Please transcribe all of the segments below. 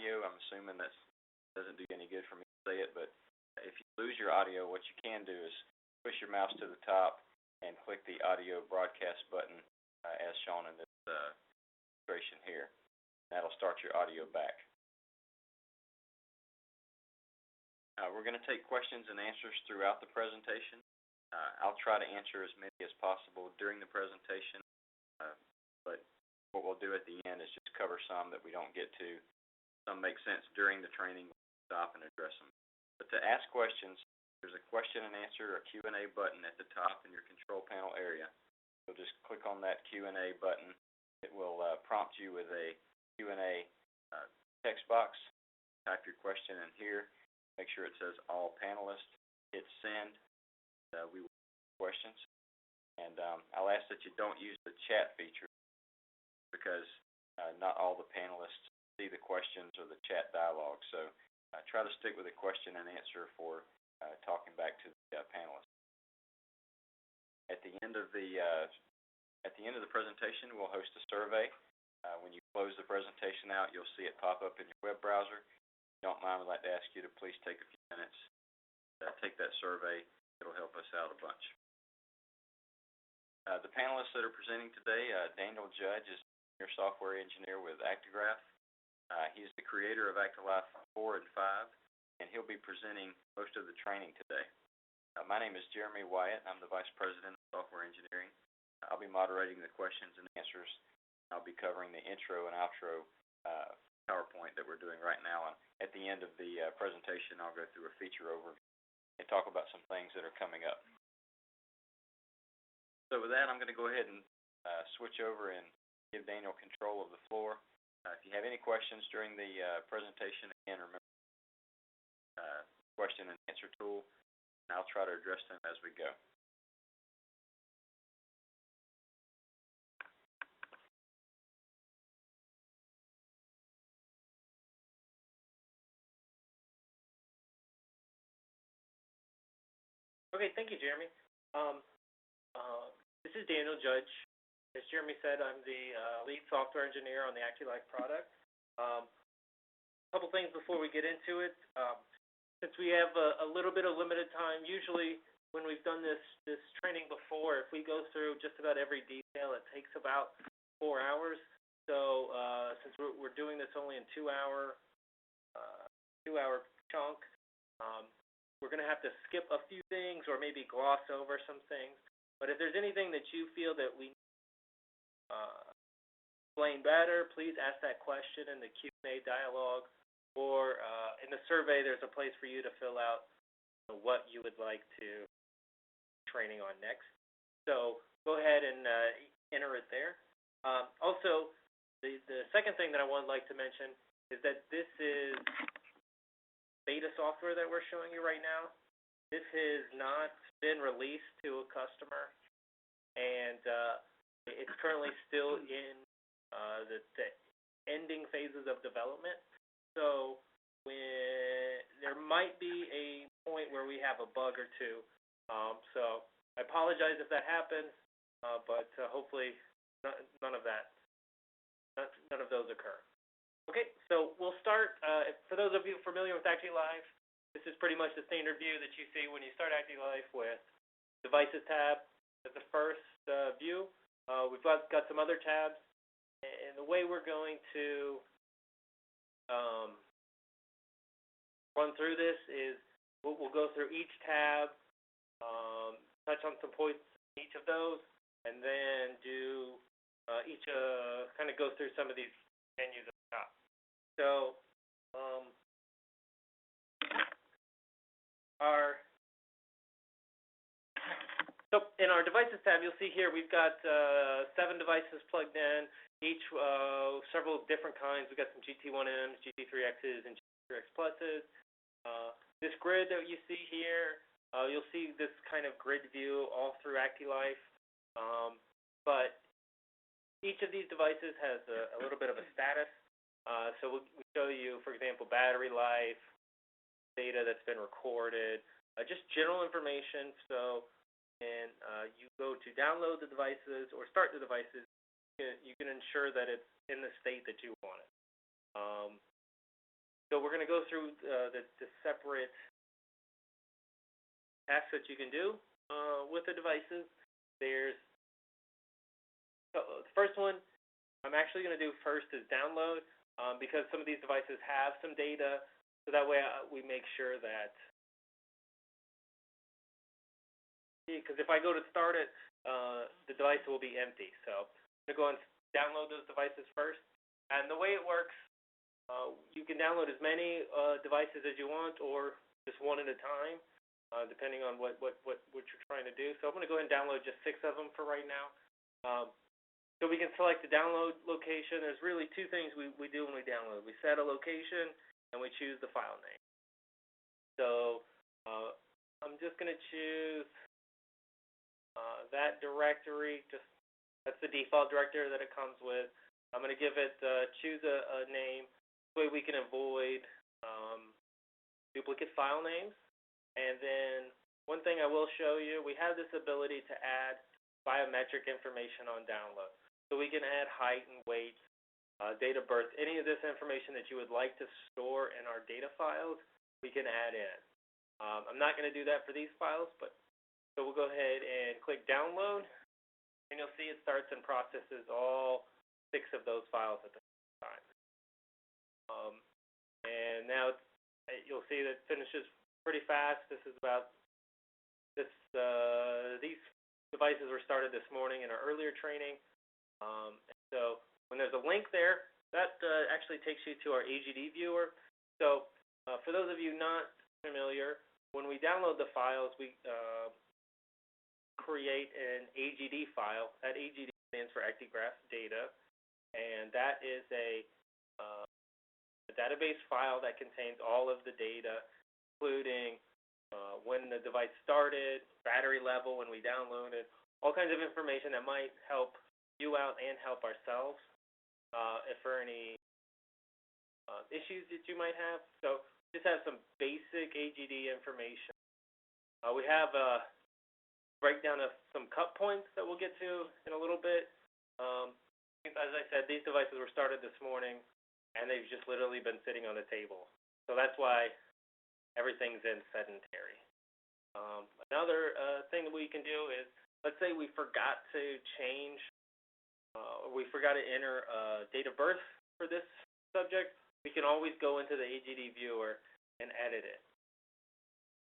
audio. I'm assuming that doesn't do any good for me to say it, but if you lose your audio, what you can do is push your mouse to the top and click the audio broadcast button as shown in this illustration here. That'll start your audio back. We're going to take questions and answers throughout the presentation. I'll try to answer as many as possible during the presentation, but what we'll do at the end is just cover some that we don't get to. Some make sense during the training. We'll stop and address them. But to ask questions, there's a question and answer or Q&A button at the top in your control panel area. You'll just click on that Q&A button. It will prompt you with a Q&A text box. Type your question in here. Make sure it says all panelists. Hit send. We will answer questions. And I'll ask that you don't use the chat feature because not all the panelists see the questions or the chat dialogue. So try to stick with a question and answer for talking back to the panelists. At the end of the presentation, we'll host a survey. When you close the presentation out, you'll see it pop up in your web browser. If you don't mind, I'd like to ask you to please take a few minutes to take that survey. It'll help us out a bunch. The panelists that are presenting today, Daniel Judge is a senior software engineer with ActiGraph. He's the creator of ActiLife 4 and 5, and he'll be presenting most of the training today. My name is Jeremy Wyatt. I'm the Vice President of Software Engineering. I'll be moderating the questions and answers. I'll be covering the intro and outro PowerPoint that we're doing right now. And at the end of the presentation, I'll go through a feature overview and talk about some things that are coming up. So with that, I'm going to go ahead and switch over and give Daniel control of the floor. If you have any questions during the presentation, again, remember the question and answer tool, and I'll try to address them as we go. Okay, thank you, Jeremy. This is Daniel Judge. As Jeremy said, I'm the lead software engineer on the ActiLife product. A couple things before we get into it. Since we have a little bit of limited time, usually when we've done this training before, if we go through just about every detail, it takes about 4 hours. So since we're doing this only in 2-hour chunk, we're going to have to skip a few things or maybe gloss over some things. But if there's anything that you feel that we explain better, please ask that question in the Q&A dialogue, or in the survey there's a place for you to fill out what you would like to training on next. So go ahead and enter it there. Also, the second thing that I would like to mention is that this is beta software that we're showing you right now. This has not been released to a customer, and it's currently still in the ending phases of development. So there might be a point where we have a bug or two. So I apologize if that happens, but hopefully none of those occur. Okay, so we'll start. For those of you familiar with ActiLife, this is pretty much the standard view that you see when you start ActiLife with Devices tab as the first view. We've got some other tabs, and the way we're going to run through this is we'll go through each tab, touch on some points in each of those, and then do kind of go through some of these menus at the top. So in our Devices tab, you'll see here we've got 7 devices plugged in, each several different kinds. We've got some GT1Ms, GT3Xs, and GT3X Pluses. This grid that you see here, you'll see this kind of grid view all through ActiLife. But each of these devices has a little bit of a status. So we show you, for example, battery life, data that's been recorded, just general information. So when you go to download the devices or start the devices, you can ensure that it's in the state that you want it. we're going to go through the separate tasks that you can do with the devices. There's the first one I'm actually going to do first is download because some of these devices have some data, so that way we make sure that, because if I go to start it, the device will be empty. So I'm going to go and download those devices first. And the way it works, you can download as many devices as you want or just one at a time, depending on what you're trying to do. So I'm going to go ahead and download just 6 of them for right now. So we can select the download location. There's really 2 things we do when we download. We set a location and we choose the file name. So I'm just going to choose that directory. That's the default directory that it comes with. I'm going to give it choose a name. This way we can avoid duplicate file names. And then one thing I will show you, we have this ability to add biometric information on download. So we can add height and weight, date of birth, any of this information that you would like to store in our data files, we can add in. I'm not going to do that for these files, but so we'll go ahead and click download, and you'll see it starts and processes all 6 of those files at the same time. And now you'll see that it finishes pretty fast. This is about this. These devices were started this morning in our earlier training. And so when there's a link there, that actually takes you to our AGD viewer. So for those of you not familiar, when we download the files, we create an AGD file. That AGD stands for ActiGraph data, and that is a database file that contains all of the data, including when the device started, battery level when we downloaded, all kinds of information that might help you out and help ourselves if there are any issues that you might have. So just have some basic AGD information. We have a breakdown of some cut points that we'll get to in a little bit. As I said, these devices were started this morning, and they've just literally been sitting on the table. So that's why everything's in sedentary. Another thing that we can do is, let's say we forgot to change, we forgot to enter date of birth for this subject, we can always go into the AGD viewer and edit it.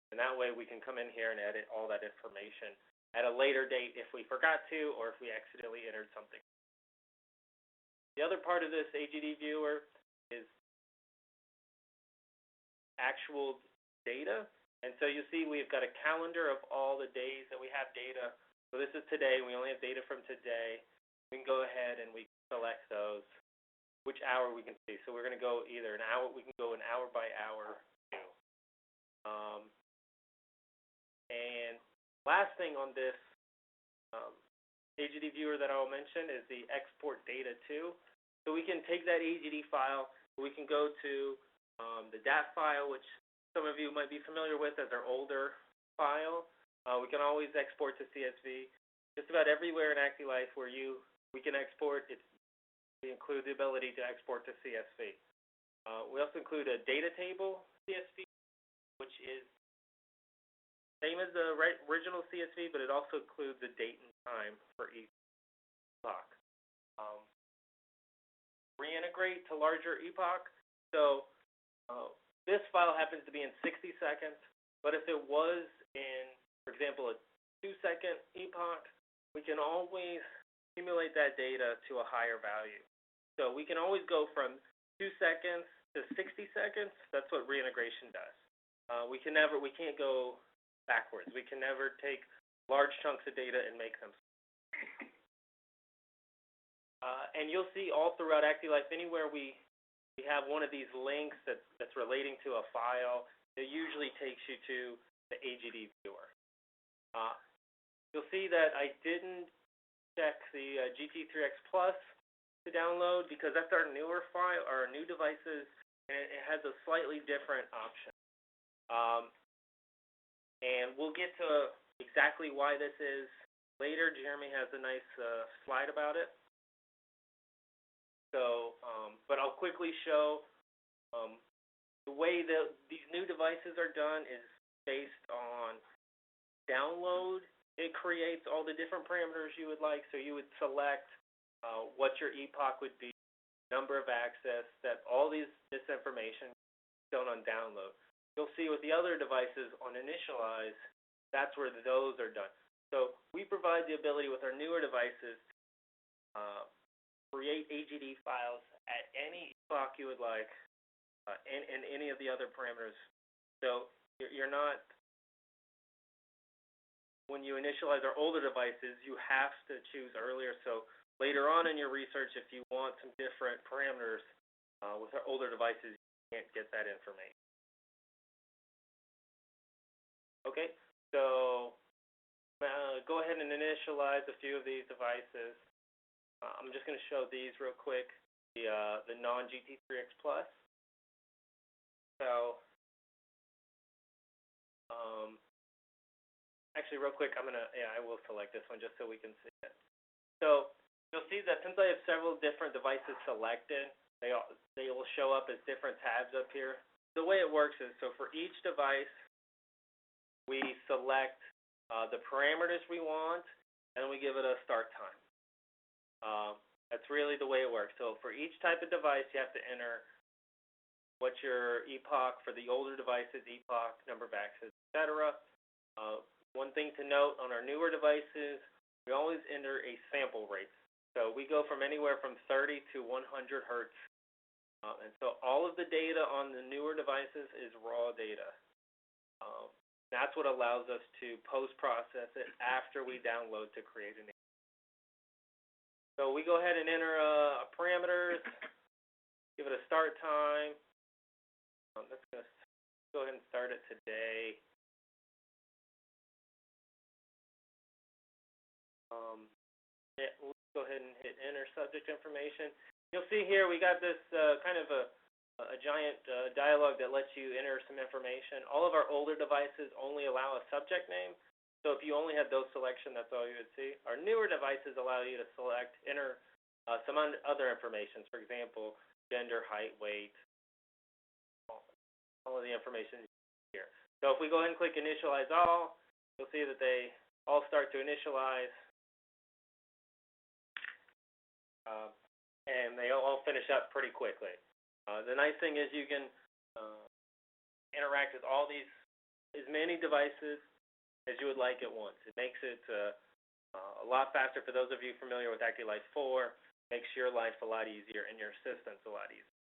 And that way we can come in here and edit all that information at a later date if we forgot to or if we accidentally entered something. The other part of this AGD viewer is actual data. And so you see we've got a calendar of all the days that we have data. So this is today. We only have data from today. We can go ahead and we can select those, which hour we can see. So we're going to go either an hour, we can go an hour by hour view. And last thing on this AGD viewer that I'll mention is the export data to. So we can take that AGD file, we can go to the DAT file, which some of you might be familiar with as our older file. We can always export to CSV. Just about everywhere in ActiLife where we can export, we include the ability to export to CSV. We also include a data table CSV, which is same as the original CSV, but it also includes the date and time for each epoch. Reintegrate to larger epoch. So this file happens to be in 60 seconds, but if it was in, for example, a 2-second epoch, we can always accumulate that data to a higher value. So we can always go from 2 seconds to 60 seconds. That's what reintegration does. We can't go backwards. We can never take large chunks of data and make them. And you'll see all throughout ActiLife, anywhere we have one of these links that's relating to a file, it usually takes you to the AGD viewer. You'll see that I didn't check the GT3X Plus to download because that's our newer file, our new devices, and it has a slightly different option. And we'll get to exactly why this is later. Jeremy has a nice slide about it. So, but I'll quickly show the way these new devices are done is based on download. It creates all the different parameters you would like. So you would select what your epoch would be, number of access, that all this information is done on download. You'll see with the other devices on initialize, that's where those are done. So we provide the ability with our newer devices create AGD files at any epoch you would like, and any of the other parameters. So you're not, when you initialize our older devices, you have to choose earlier. So later on in your research, if you want some different parameters with our older devices, you can't get that information. Okay, so go ahead and initialize a few of these devices. I'm just going to show these real quick. The non-GT3X Plus. So, actually, real quick, I will select this one just so we can see it. So you'll see that since I have several different devices selected, they will show up as different tabs up here. The way it works is, so for each device, we select the parameters we want, and we give it a start time. That's really the way it works. So for each type of device, you have to enter what your epoch for the older devices, epoch, number of access, etc. One thing to note on our newer devices, we always enter a sample rate. So we go from anywhere from 30 to 100 hertz. And so all of the data on the newer devices is raw data. That's what allows us to post-process it after we download to create an image. So we go ahead and enter parameters, give it a start time. Let's go ahead and start it today. Let's go ahead and hit enter subject information. You'll see here we got this kind of a giant dialog that lets you enter some information. All of our older devices only allow a subject name. So if you only had those selection, that's all you would see. Our newer devices allow you to enter some other information. For example, gender, height, weight, all of the information here. So if we go ahead and click initialize all, you'll see that they all start to initialize. And they all finish up pretty quickly. The nice thing is you can interact with as many devices as you would like at once. It makes it a lot faster for those of you familiar with ActiLife 4. Makes your life a lot easier and your assistance a lot easier.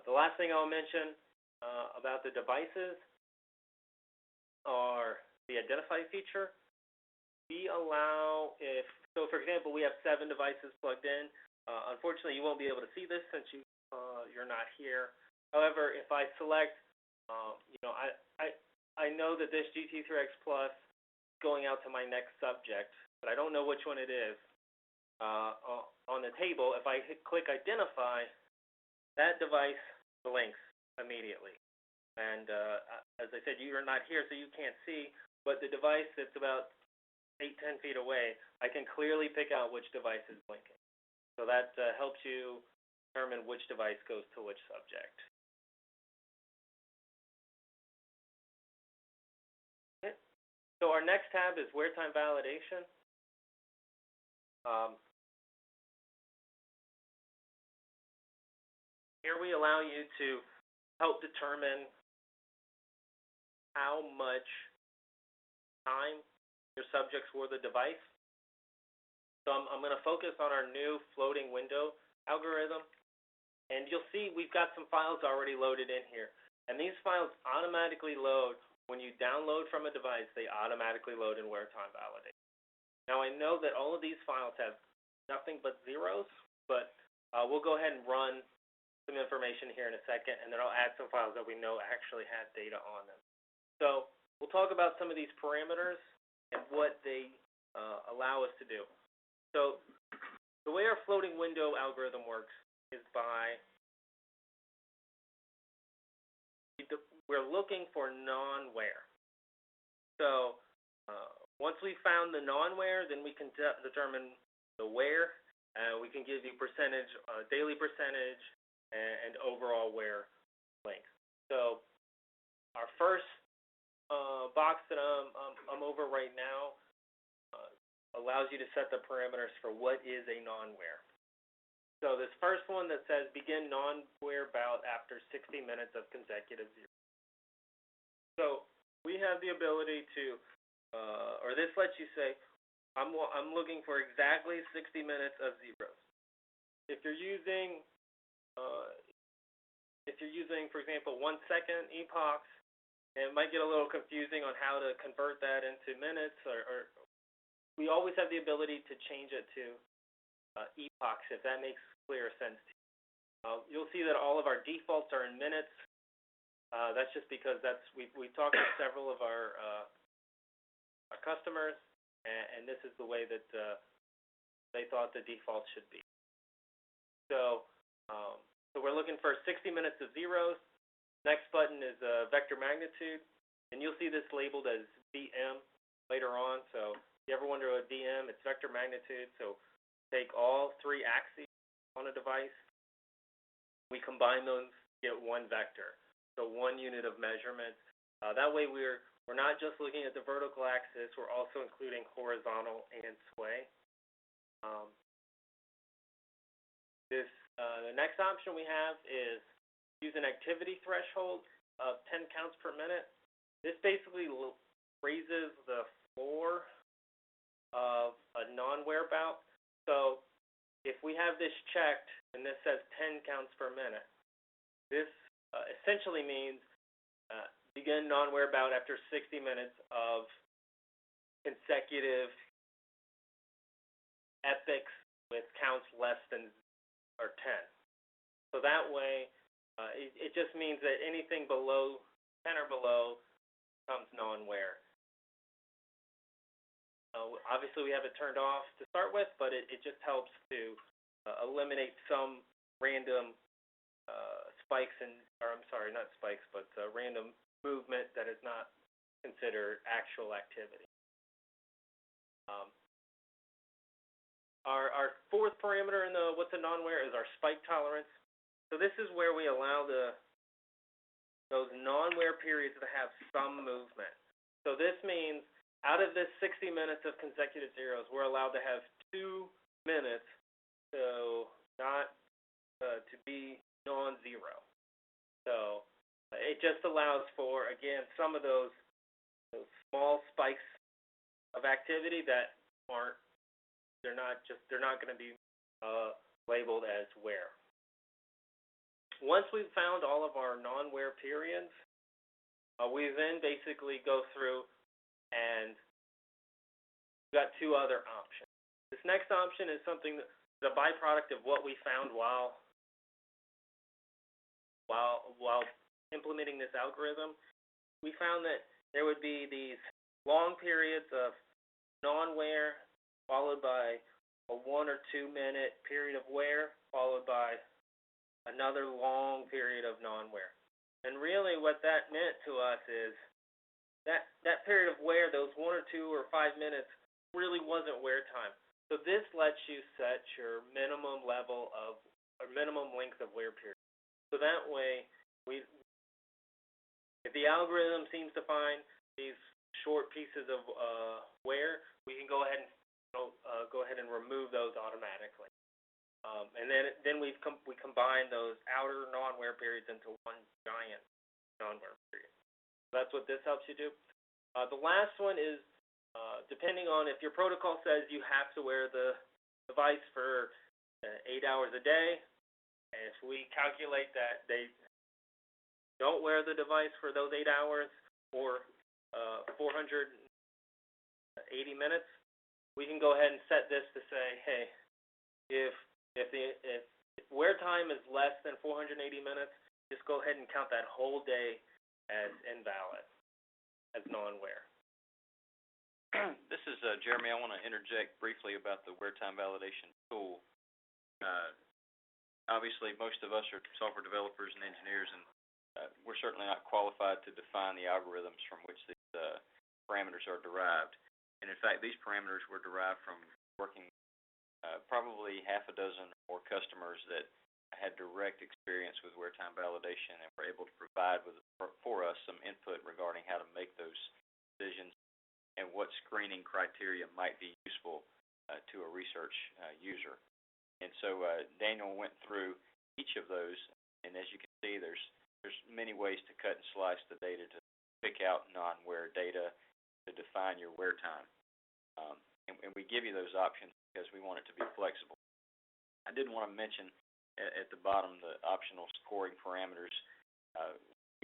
The last thing I'll mention about the devices are the identify feature. We allow, so for example, we have 7 devices plugged in. Unfortunately, you won't be able to see this since you're not here. However, if I select, I know that this GT3X Plus is going out to my next subject, but I don't know which one it is. On the table, if I click identify, that device blinks immediately. And as I said, you are not here, so you can't see, but the device that's about 8-10 feet away, I can clearly pick out which device is blinking. So that helps you determine which device goes to which subject. Okay. So our next tab is wear time validation. Here we allow you to help determine how much time your subjects wore the device. So I'm going to focus on our new floating window algorithm. And you'll see we've got some files already loaded in here. And these files automatically load when you download from a device. They automatically load in wear time validation. Now I know that all of these files have nothing but zeros, but we'll go ahead and run some information here in a second, and then I'll add some files that we know actually have data on them. So we'll talk about some of these parameters and what they allow us to do. So the way our floating window algorithm works is by we're looking for non-wear. So once we found the non-wear, then we can determine the wear. We can give you percentage, daily percentage, and overall wear links. So our first box that I'm over right now allows you to set the parameters for what is a non-wear. So this first one that says begin non-wear bout after 60 minutes of consecutive zeros. So we have the ability to, or this lets you say, I'm looking for exactly 60 minutes of zeros. If you're using, for example, 1 second epochs, it might get a little confusing on how to convert that into minutes, or we always have the ability to change it to epochs, if that makes clear sense to you. You'll see that all of our defaults are in minutes. That's just because we've talked to several of our customers, and this is the way that they thought the default should be. So we're looking for 60 minutes of zeros. Next button is vector magnitude, and you'll see this labeled as VM later on. So if you ever wonder what VM, it's vector magnitude. So take all 3 axes on a device. We combine those to get 1 vector, so 1 unit of measurement. That way we're not just looking at the vertical axis, we're also including horizontal and sway. The next option we have is use an activity threshold of 10 counts per minute. This basically raises the floor of a non-wear bout. So if we have this checked and this says 10 counts per minute, this essentially means begin non-wear bout after 60 minutes of consecutive epochs with counts less than or 10. So that way, it just means that anything below 10 or below becomes non-wear. Obviously, we have it turned off to start with, but it just helps to eliminate some random spikes not spikes, but random movement that is not considered actual activity. Our fourth parameter in the what's a non-wear is our spike tolerance. So this is where we allow those non-wear periods to have some movement. So this means out of this 60 minutes of consecutive zeros, we're allowed to have 2 minutes to be non-zero. So it just allows for, again, some of those small spikes of activity that they're not going to be labeled as wear. Once we've found all of our non-wear periods, we then basically go through and we've got 2 other options. This next option is something that's a byproduct of what we found while implementing this algorithm. We found that there would be these long periods of non-wear followed by a 1 or 2 minute period of wear followed by another long period of non-wear. And really what that meant to us is that period of wear, those 1 or 2 or 5 minutes, really wasn't wear time. So this lets you set your minimum level of, or minimum length of wear period. So that way, if the algorithm seems to find these short pieces of wear, we can go ahead and remove those automatically. And then we combine those outer non-wear periods into one giant non-wear period. So that's what this helps you do. The last one is depending on if your protocol says you have to wear the device for 8 hours a day, and if we calculate that they don't wear the device for those 8 hours or 480 minutes, we can go ahead and set this to say, hey, if wear time is less than 480 minutes, just go ahead and count that whole day as invalid, as non-wear. This is Jeremy. I want to interject briefly about the wear time validation tool. Obviously, most of us are software developers and engineers, and we're certainly not qualified to define the algorithms from which these parameters are derived. And in fact, these parameters were derived from working probably half a dozen or more customers that had direct experience with wear time validation. information, and were able to provide for us some input regarding how to make those decisions and what screening criteria might be useful to a research user. And so Daniel went through each of those, and as you can see, there's many ways to cut and slice the data to pick out non-wear data, to define your wear time. And we give you those options because we want it to be flexible. I did want to mention at the bottom the optional scoring parameters.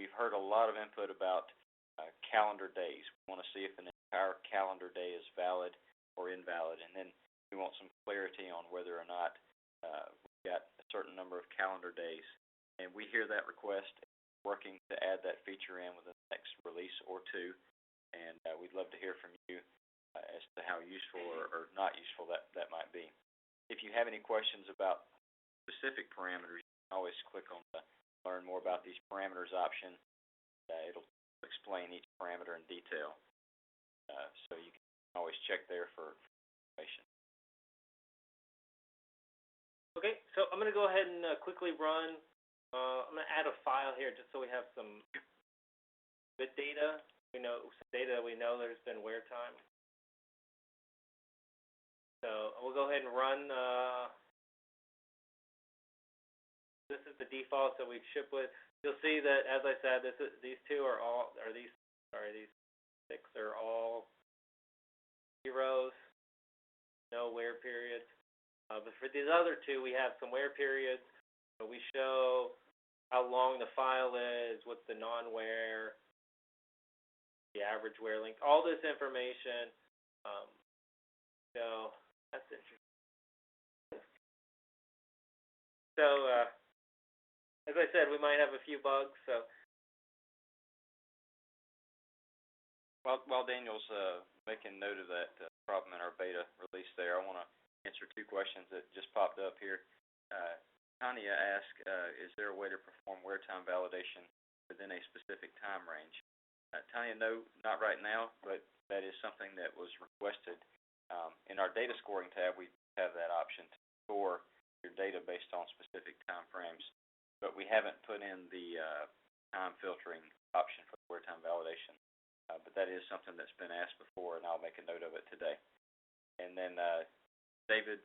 We've heard a lot of input about calendar days. We want to see if an entire calendar day is valid or invalid, and then we want some clarity on whether or not we've got a certain number of calendar days. And we hear that request, working to add that feature in within the next release or two, and we'd love to hear from you as to how useful or not useful that might be. If you have any questions about specific parameters, you can always click on the Learn More About These Parameters option. It'll explain each parameter in detail, so you can always check there for information. Okay, so I'm going to go ahead and quickly run. I'm going to add a file here just so we have some good data. Some data that we know there's been wear time. So we'll go ahead and run. This is the defaults that we've shipped with. You'll see that, as I said, these six are all zeros, no wear periods. But for these other two, we have some wear periods. So we show how long the file is, what's the non-wear, the average wear length, all this information. So that's interesting. So as I said, we might have a few bugs. So while Daniel's making note of that problem in our beta release there, I want to answer two questions that just popped up here. Tanya asked, is there a way to perform wear time validation within a specific time range? Tanya, no, not right now, but that is something that was requested. In our data scoring tab, we have that option to score your data based on specific time frames, but we haven't put in the time filtering option for wear time validation. But that is something that's been asked before, and I'll make a note of it today. And then David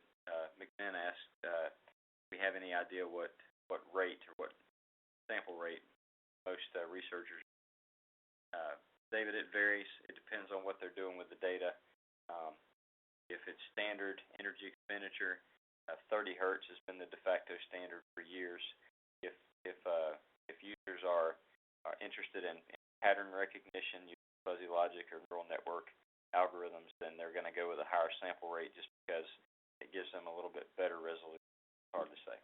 McMinn asked, do we have any idea what rate or what sample rate most researchers? David, it varies. It depends on what they're doing with the data. If it's standard energy expenditure, 30 hertz has been the de facto standard for years. If users are interested in pattern recognition, using fuzzy logic or neural network algorithms, then they're going to go with a higher sample rate just because it gives them a little bit better resolution. Hard to say.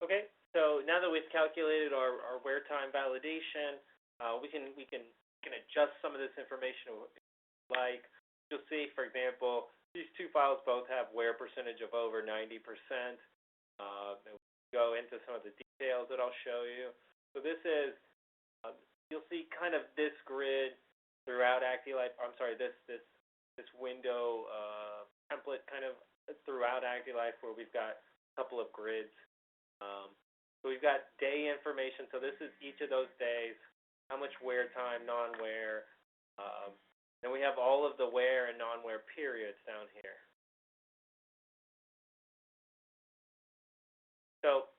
Okay, so now that we've calculated our wear time validation, we can adjust some of this information. Like you'll see, for example, these two files both have wear percentage of over 90%. And we'll go into some of the details that I'll show you. So this is, you'll see kind of this grid throughout ActiLife. I'm sorry, this window template kind of throughout ActiLife where we've got a couple of grids. So we've got day information. So this is each of those days, how much wear time, non-wear. Then we have all of the wear and non-wear periods down here. So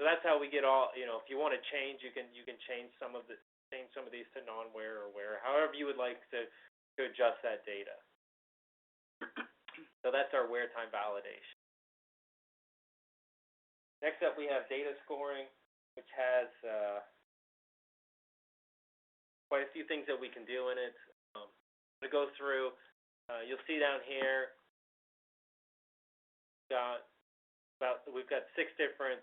that's how we get all. If you want to change, you can change some of these to non-wear or wear, however you would like to adjust that data. So that's our wear time validation. Next up, we have data scoring, which has quite a few things that we can do in it. I'm going to go through. You'll see down here, we've got 6 different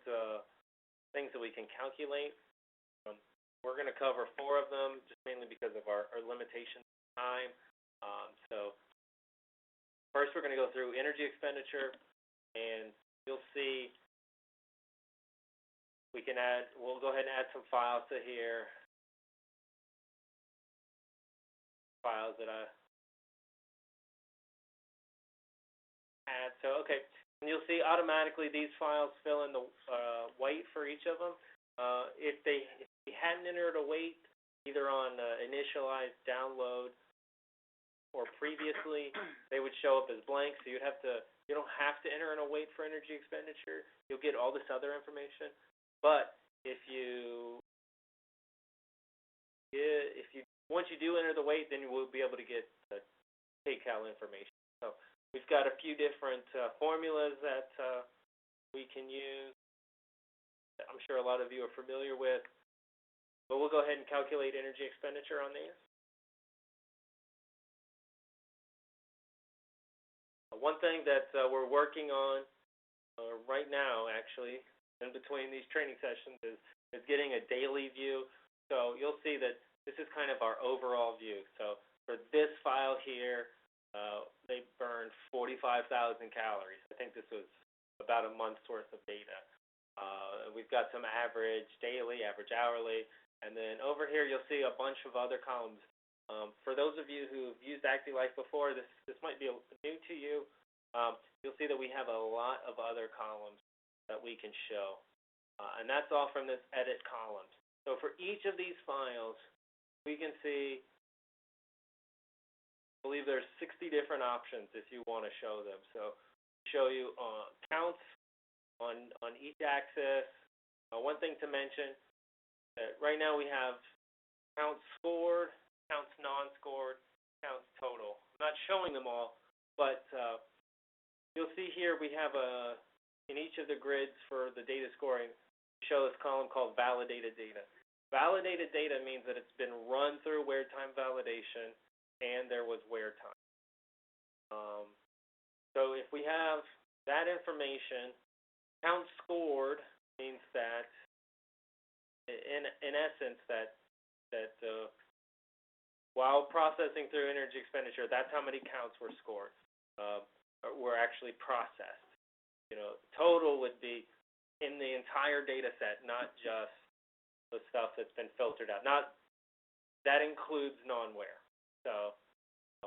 things that we can calculate. We're going to cover 4 of them, just mainly because of our limitation time. So first, we're going to go through energy expenditure, and you'll see we'll go ahead and add some files to here. Files that I add. So, okay. And you'll see automatically these files fill in the each of them. If they hadn't entered a weight, either on initialized download or previously, they would show up as blank. So you don't have to enter in a weight for energy expenditure. You'll get all this other information. But once you do enter the weight, then you will be able to get the kcal information. So we've got a few different formulas that we can use. I'm sure a lot of you are familiar with. But we'll go ahead and calculate energy expenditure on these. One thing that we're working on right now, actually, in between these training sessions, is getting a daily view. So you'll see that this is kind of our overall view. So for this file here, they burned 45,000 calories. I think this was about a month's worth of data. We've got some average daily, average hourly, and then over here you'll see a bunch of other columns. For those of you who've used ActiLife before, this might be new to you. You'll see that we have a lot of other columns that we can show, and that's all from this edit columns. So for each of these files, we can see, I believe there's 60 different options if you want to show them. So show you counts on each axis. One thing to mention, that right now we have counts scored, counts non-scored, counts total. I'm not showing them all, but you'll see here we have in each of the grids for the data scoring, we show this column called validated data. Validated data means that it's been run through wear time validation and there was wear time. So if we have that information, count scored means that in essence that while processing through energy expenditure, that's how many counts were scored, were actually processed. Total would be in the entire data set, not just the stuff that's been filtered out. That includes non-wear. So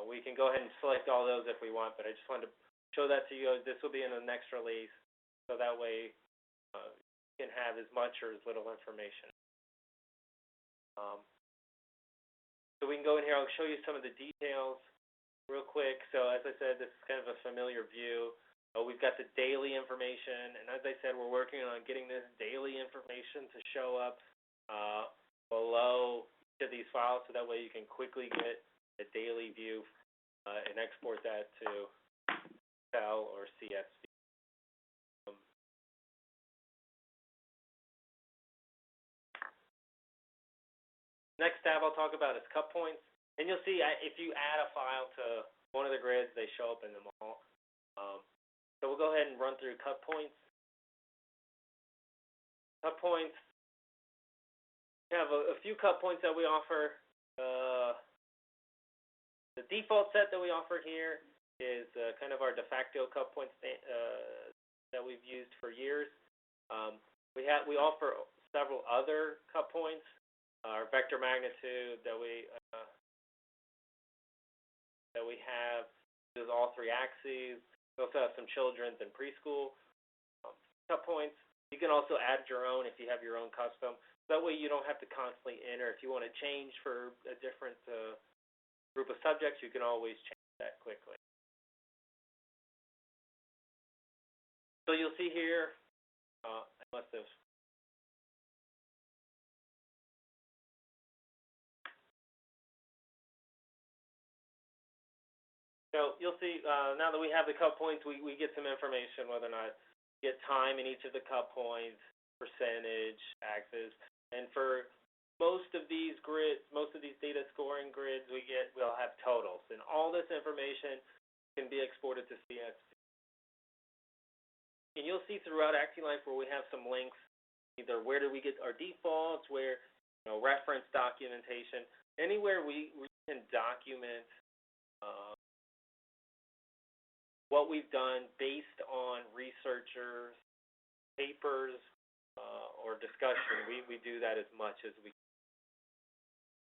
we can go ahead and select all those if we want, but I just wanted to show that to you. This will be in the next release, so that way you can have as much or as little information. So we can go in here. I'll show you some of the details real quick. So as I said, this is kind of a familiar view. We've got the daily information, and as I said, we're working on getting this daily information to show up below each of these files, so that way you can quickly get a daily view and export that to Excel or CSV. Next tab I'll talk about is cut points, and you'll see if you add a file to one of the grids, they show up in them all. So we'll go ahead and run through cut points. Cut points, we have a few cut points that we offer. The default set that we offer here is kind of our de facto cut points that we've used for years. We offer several other cut points. Our vector magnitude that we have is all three axes. We also have some children's and preschool cut points. You can also add your own if you have your own custom. That way you don't have to constantly enter. If you want to change for a different group of subjects, you can always change that quickly. So you'll see here, I must have. So you'll see now that we have the cut points, we get some information whether or not we get time in each of the cut points, percentage, axis, and for most of these grids, most of these data scoring grids, we'll have totals, and all this information can be exported to CSV. And you'll see throughout ActiLife where we have some links, either where do we get our defaults, where reference documentation, anywhere we can document what we've done based on researchers, papers, or discussion. We do that as much as we can.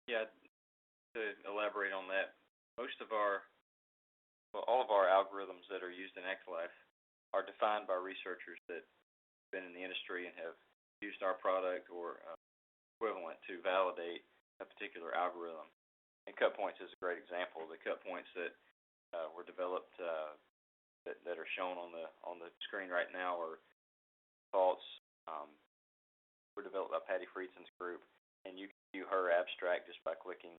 Yeah, to elaborate on that, all of our algorithms that are used in ActiLife are defined by researchers that have been in the industry and have used our product or equivalent to validate a particular algorithm. And cut points is a great example. The cut points that were developed that are shown on the screen right now are defaults were developed by Patty Friedson's group, and you can view her abstract just by clicking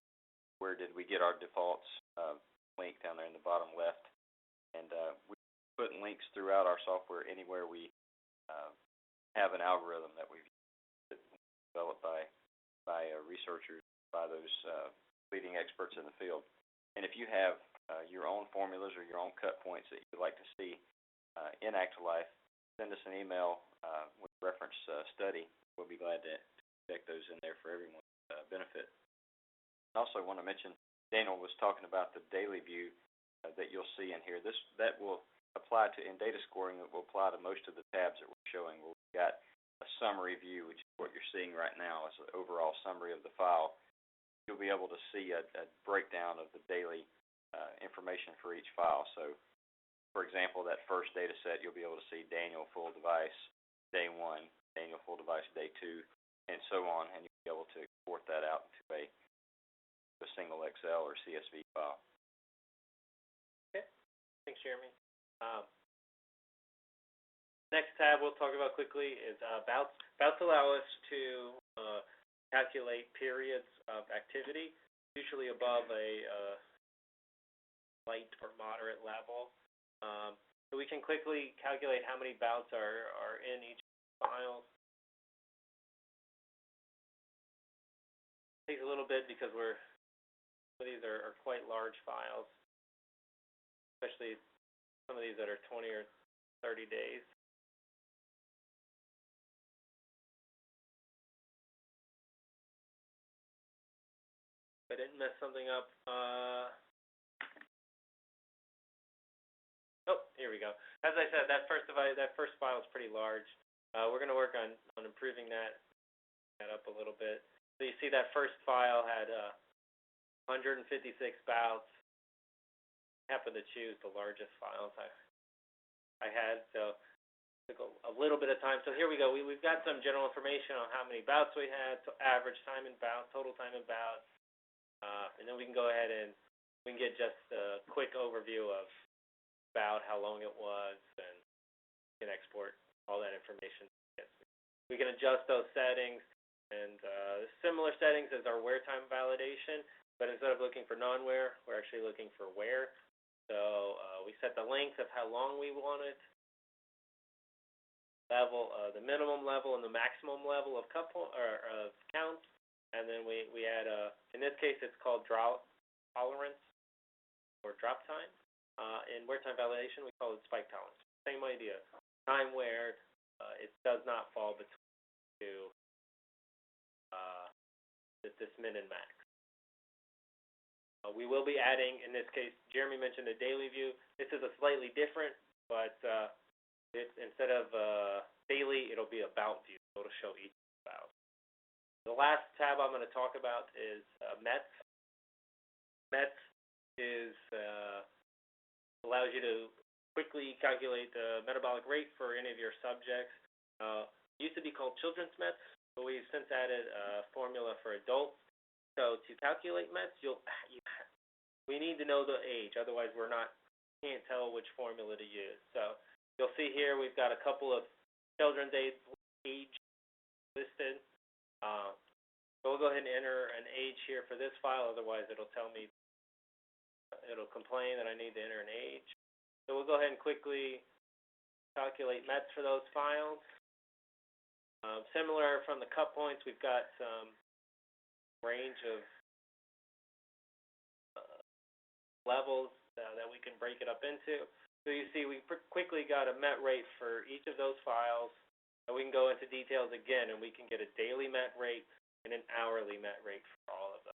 where did we get our defaults link down there in the bottom left. And we put links throughout our software anywhere we have an algorithm that we've developed by researchers, by those leading experts in the field. And if you have your own formulas or your own cut points that you'd like to see in ActiLife, send us an email with reference study. We'll be glad to check those in there for everyone's benefit. I also want to mention, Daniel was talking about the daily view that you'll see in here. That will apply to, in data scoring, that will apply to most of the tabs that we're showing. We've got a summary view, which is what you're seeing right now, is an overall summary of the file. You'll be able to see a breakdown of the daily information for each file. So, for example, that first data set, you'll be able to see Daniel full device day 1, Daniel full device day 2, and so on, and you'll be able to export that out into a single Excel or CSV file. Okay, thanks, Jeremy. Next tab we'll talk about quickly is bouts. Bouts allow us to calculate periods of activity, usually above a light or moderate level. So we can quickly calculate how many bouts are in each file. It takes a little bit because some of these are quite large files, especially some of these that are 20 or 30 days. I didn't mess something up. Oh, here we go. As I said, that first file is pretty large. We're going to work on improving that up a little bit. So you see that first file had 156 bouts. I happened to choose the largest files I had, so it took a little bit of time. So here we go. We've got some general information on how many bouts we had, so average time in bouts, total time in bouts, and then we can go ahead and we can get just a quick overview of about how long it was, and we can export all that information. We can adjust those settings, and similar settings as our wear time validation, but instead of looking for non-wear, we're actually looking for wear. So we set the length of how long we want it, level, the minimum level and the maximum level of count, and then we add in this case it's called drought tolerance or drop time. In wear time validation, we call it spike tolerance. Same idea. Time where it does not fall between this min and max. We will be adding, in this case, Jeremy mentioned a daily view. This is a slightly different, but instead of daily, it'll be about view. So it'll show each bout. The last tab I'm going to talk about is METs. METs is allows you to quickly calculate the metabolic rate for any of your subjects. It used to be called children's METs, but we've since added a formula for adults. So to calculate METs, we need to know the age, otherwise can't tell which formula to use. So you'll see here we've got a couple of children's age listed. So we'll go ahead and enter an age here for this file, otherwise it'll complain that I need to enter an age. So we'll go ahead and quickly calculate METs for those files. Similar from the cut points, we've got some range of levels that we can break it up into. So you see we quickly got a MET rate for each of those files, and we can go into details again, and we can get a daily MET rate and an hourly MET rate for all of the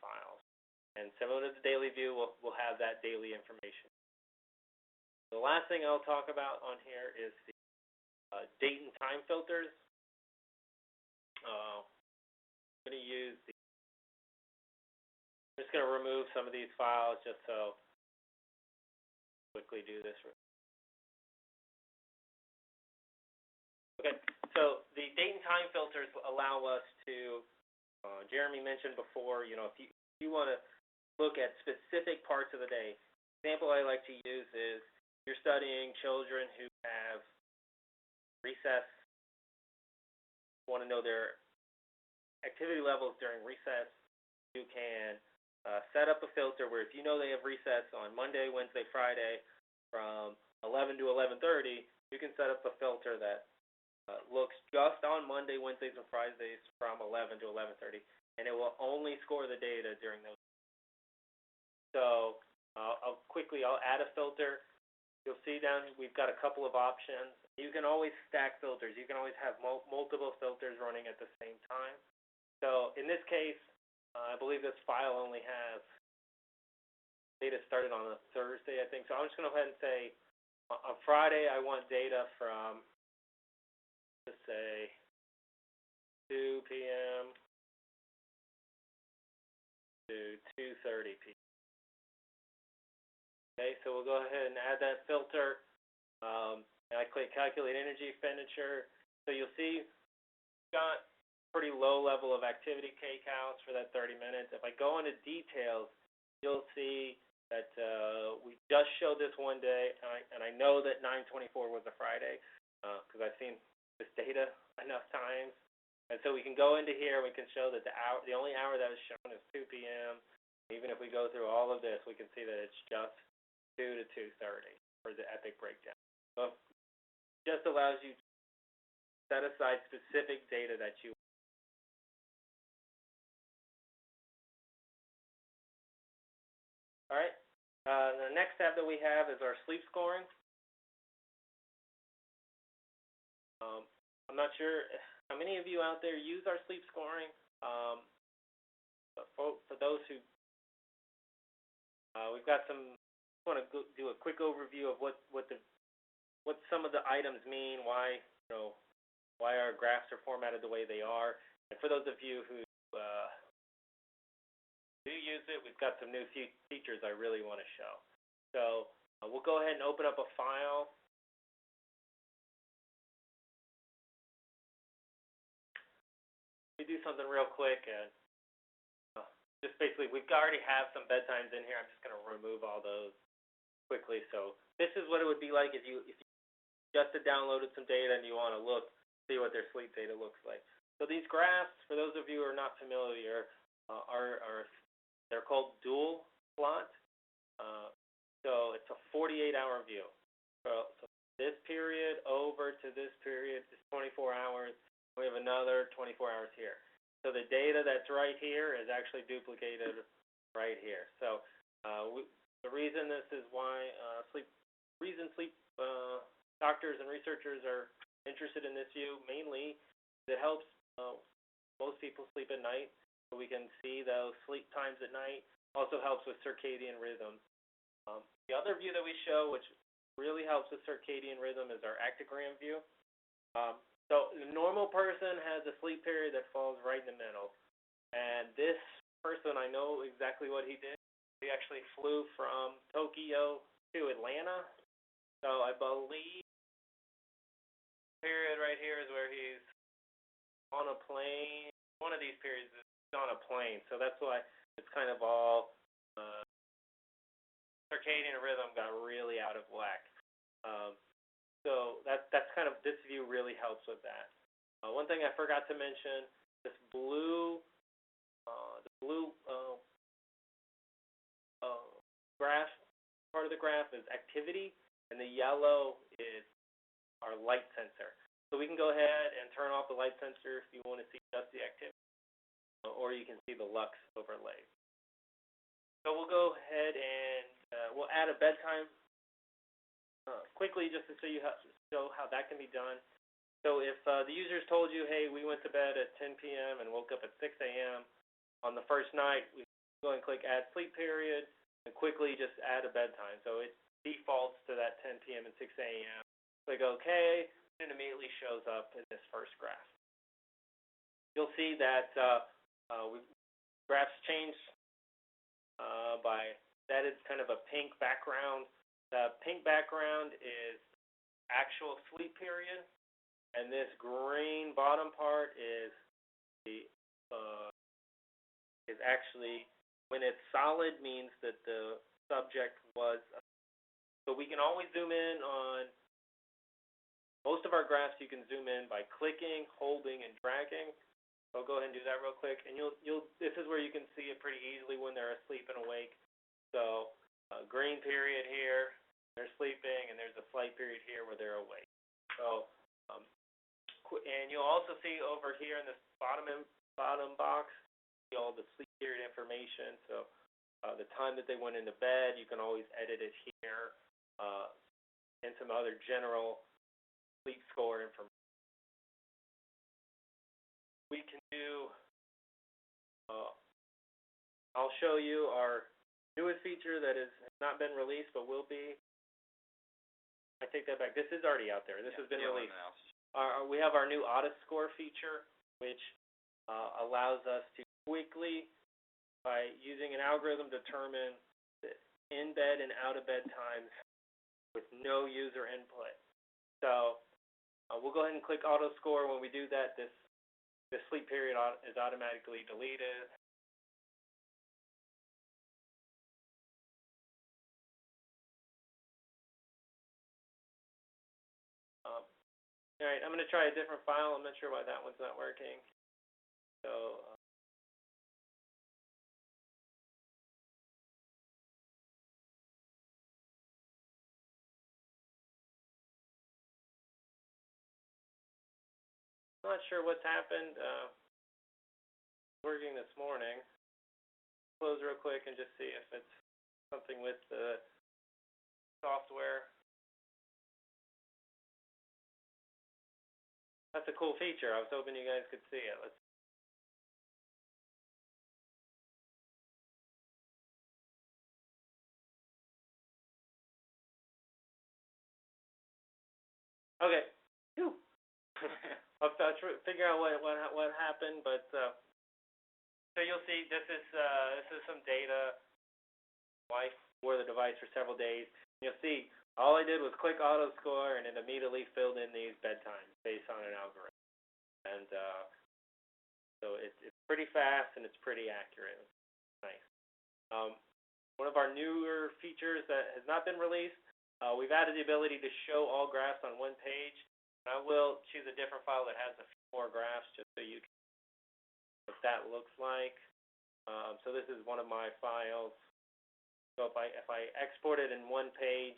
files. And similar to the daily view, we'll have that daily information. The last thing I'll talk about on here is the date and time filters. I'm just going to remove some of these files just so quickly do this. Okay, so the date and time filters allow us to, Jeremy mentioned before, if you want to look at specific parts of the day. Example I like to use is you're studying children who have recess, want to know their activity levels during recess. You can set up a filter where if you know they have recess on Monday, Wednesday, Friday from 11 to 11:30, you can set up a filter that looks just on Monday, Wednesdays, and Fridays from 11 to 11:30, and it will only score the data during those. So I'll add a filter. You'll see down we've got a couple of options. You can always stack filters. You can always have multiple filters running at the same time. So in this case, I believe this file only has data started on a Thursday, I think. So I'm just going to go ahead and say on Friday I want data from, let's say, 2 p.m. to 2:30 p.m. Okay, so we'll go ahead and add that filter. And I click Calculate Energy Expenditure. So you'll see we've got pretty low level of activity K counts for that 30 minutes. If I go into details, you'll see that we just showed this one day, and I know that 9/24 was a Friday because I've seen this data enough times. And so we can go into here, we can show that the only hour that is shown is 2 p.m. Even if we go through all of this, we can see that it's just 2 to 2:30 for the epic breakdown. So it just allows you to set aside specific data that you. All right. The next tab that we have is our sleep scoring. I'm not sure how many of you out there use our sleep scoring. But for those who, we've got some. I want to do a quick overview of what some of the items mean, why our graphs are formatted the way they are, and for those of you who do use it, we've got some new features I really want to show. So we'll go ahead and open up a file. We do something real quick, and just basically we already have some bedtimes in here. I'm just going to remove all those quickly. So this is what it would be like if you just downloaded some data and you want to see what their sleep data looks like. So these graphs, for those of you who are not familiar, they're called dual plot. So it's a 48-hour view. So this period over to this period is 24 hours. We have another 24 hours here. So the data that's right here is actually duplicated right here. So the reason this is why sleep doctors and researchers are interested in this view mainly is it helps most people sleep at night, so we can see those sleep times at night. Also helps with circadian rhythm. The other view that we show, which really helps with circadian rhythm, is our ActiGraph view. So the normal person has a sleep period that falls right in the middle. And this person, I know exactly what he did. He actually flew from Tokyo to Atlanta. So I believe the period right here is where he's on a plane. One of these periods is on a plane. So that's why it's kind of all circadian rhythm got really out of whack. So that's kind of, this view really helps with that. One thing I forgot to mention, this blue graph, part of the graph is activity, and the yellow is our light sensor. So we can go ahead and turn off the light sensor if you want to see just the activity, or you can see the lux overlay. So we'll go ahead and we'll add a bedtime quickly just to show how that can be done. So if the user's told you, hey, we went to bed at 10 p.m. and woke up at 6 a.m. on the first night, we go and click Add Sleep Period and quickly just add a bedtime. So it defaults to that 10 p.m. and 6 a.m. Click OK, and it immediately shows up in this first graph. You'll see that graphs change by that is kind of a pink background. The pink background is actual sleep period. and this green bottom part is the is actually, when it's solid, means that the subject was. So we can always zoom in on most of our graphs. You can zoom in by clicking, holding, and dragging. So I'll go ahead and do that real quick, and this is where you can see it pretty easily when they're asleep and awake. So green period here, they're sleeping, and there's a slight period here where they're awake. So and you'll also see over here in this bottom box all the sleep period information. So the time that they went into bed, you can always edit it here, and some other general sleep score information. We can do, I'll show you our newest feature that has not been released but will be. I take that back. This is already out there. This has been released. We have our new auto score feature, which allows us to quickly, by using an algorithm, determine the in-bed and out-of-bed times with no user input. So we'll go ahead and click auto score. When we do that, this sleep period is automatically deleted. All right, I'm going to try a different file. I'm not sure why that one's not working. So I'm not sure what's happened. Working this morning. Close real quick and just see if it's something with the software. That's a cool feature. I was hoping you guys could see it. Okay. Phew. I'll figure out what happened, but so you'll see this is some data. Wife wore the device for several days. You'll see all I did was click auto score, and it immediately filled in these bedtimes based on an algorithm. And so it's pretty fast and it's pretty accurate. It's nice. One of our newer features that has not been released, we've added the ability to show all graphs on one page. And I will choose a different file that has a few more graphs just so you can see what that looks like. So this is one of my files. So if I export it in one page,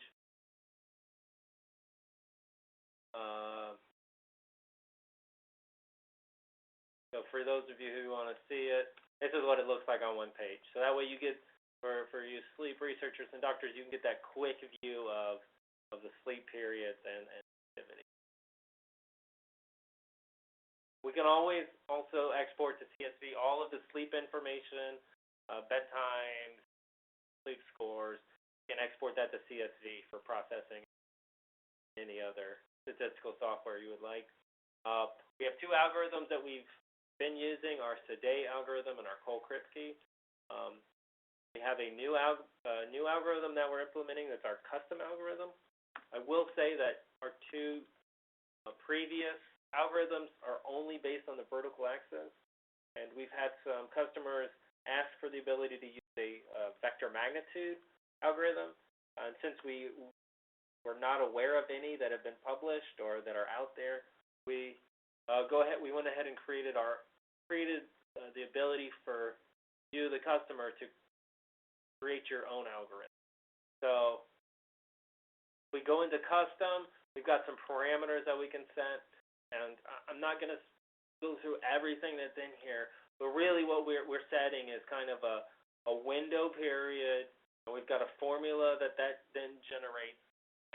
so for those of you who want to see it, this is what it looks like on one page. So that way you get, for you sleep researchers and doctors, you can get that quick view of the sleep periods and activity. We can always also export to CSV all of the sleep information, bedtime, sleep scores. You can export that to CSV for processing. Any other statistical software you would like. We have two algorithms that we've been using, our Sedate algorithm and our Cole-Kripke. We have a new algorithm that we're implementing that's our custom algorithm. I will say that our two previous algorithms are only based on the vertical axis, and we've had some customers ask for the ability to use a vector magnitude algorithm. And since we were not aware of any that have been published or that are out there, we went ahead and created the ability for you, the customer, to create your own algorithm. So we go into custom. We've got some parameters that we can set. And I'm not going to go through everything that's in here, but really what we're setting is kind of a window period, and we've got a formula that then generates.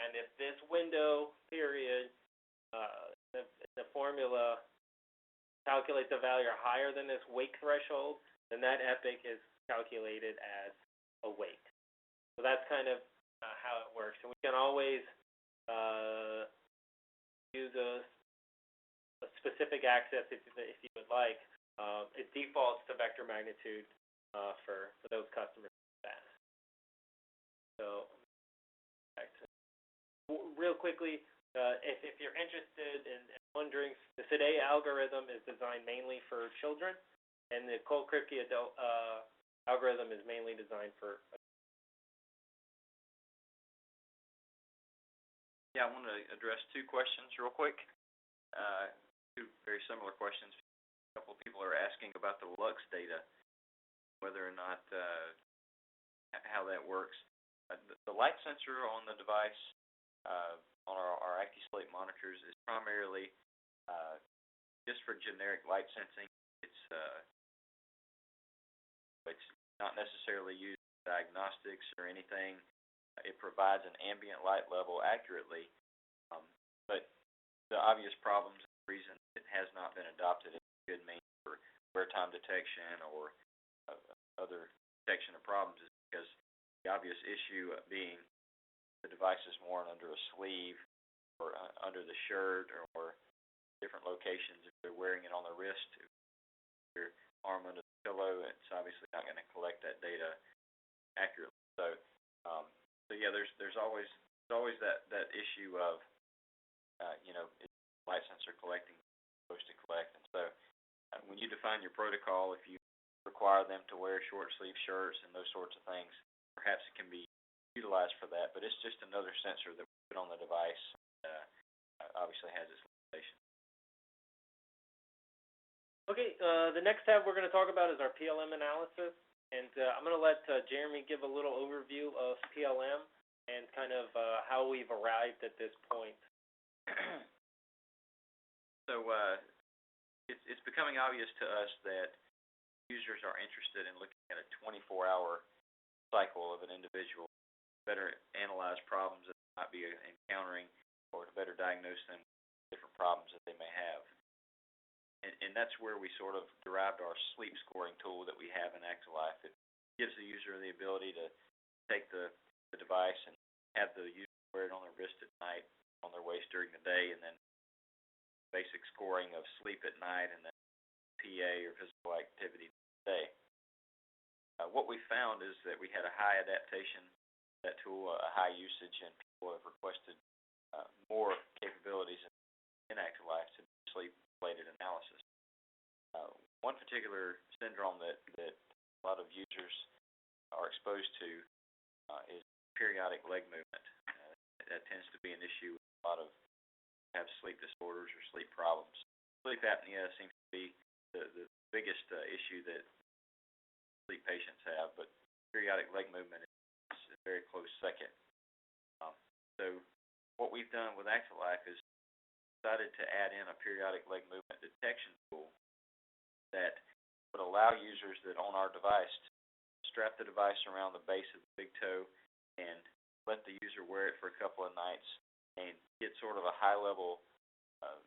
And if this window period, the formula calculates a value higher than this wake threshold, then that epoch is calculated as awake. So that's kind of how it works. And we can always use a specific axis if you would like. It defaults to vector magnitude for those customers. So real quickly, if you're interested in wondering, the Today algorithm is designed mainly for children, and the Cold Kripke adult algorithm is mainly designed for. Yeah, I want to address two questions real quick. Two very similar questions. A couple of people are asking about the Lux data, whether or not how that works. The light sensor on the device, on our ActiSleep monitors, is primarily just for generic light sensing. It's not necessarily used for diagnostics or anything. It provides an ambient light level accurately, but the obvious problems, the reason it has not been adopted as a good means for wear time detection or other detection of problems is because the obvious issue being the device is worn under a sleeve or under the shirt or different locations. If they're wearing it on the wrist, your arm under the pillow, it's obviously not going to collect that data accurately. So yeah, there's always that issue of is the light sensor collecting what it's supposed to collect, and so when you define your protocol, if you require them to wear short sleeve shirts and those sorts of things, perhaps it can be utilized for that. But it's just another sensor that we put on the device. Obviously has its limitations. Okay, the next tab we're going to talk about is our PLM analysis, and I'm going to let Jeremy give a little overview of PLM and kind of how we've arrived at this point. So it's becoming obvious to us that users are interested in looking at a 24-hour cycle of an individual to better analyze problems that they might be encountering or to better diagnose them with different problems that they may have. And that's where we sort of derived our sleep scoring tool that we have in ActiLife. It gives the user the ability to take the device and have the user wear it on their wrist at night, on their waist during the day, and then basic scoring of sleep at night and then PA or physical activity day. What we found is that we had a high adaptation to that tool, a high usage, and people have requested more capabilities in ActiLife to do sleep-related analysis. One particular syndrome that a lot of users are exposed to is periodic leg movement. That tends to be an issue with a lot of have sleep disorders or sleep problems. Sleep apnea seems to be the biggest issue that sleep patients have, but periodic leg movement is a very close second. So what we've done with ActiLife is decided to add in a periodic leg movement detection tool that would allow users that own our device to strap the device around the base of the big toe and let the user wear it for a couple of nights and get sort of a high-level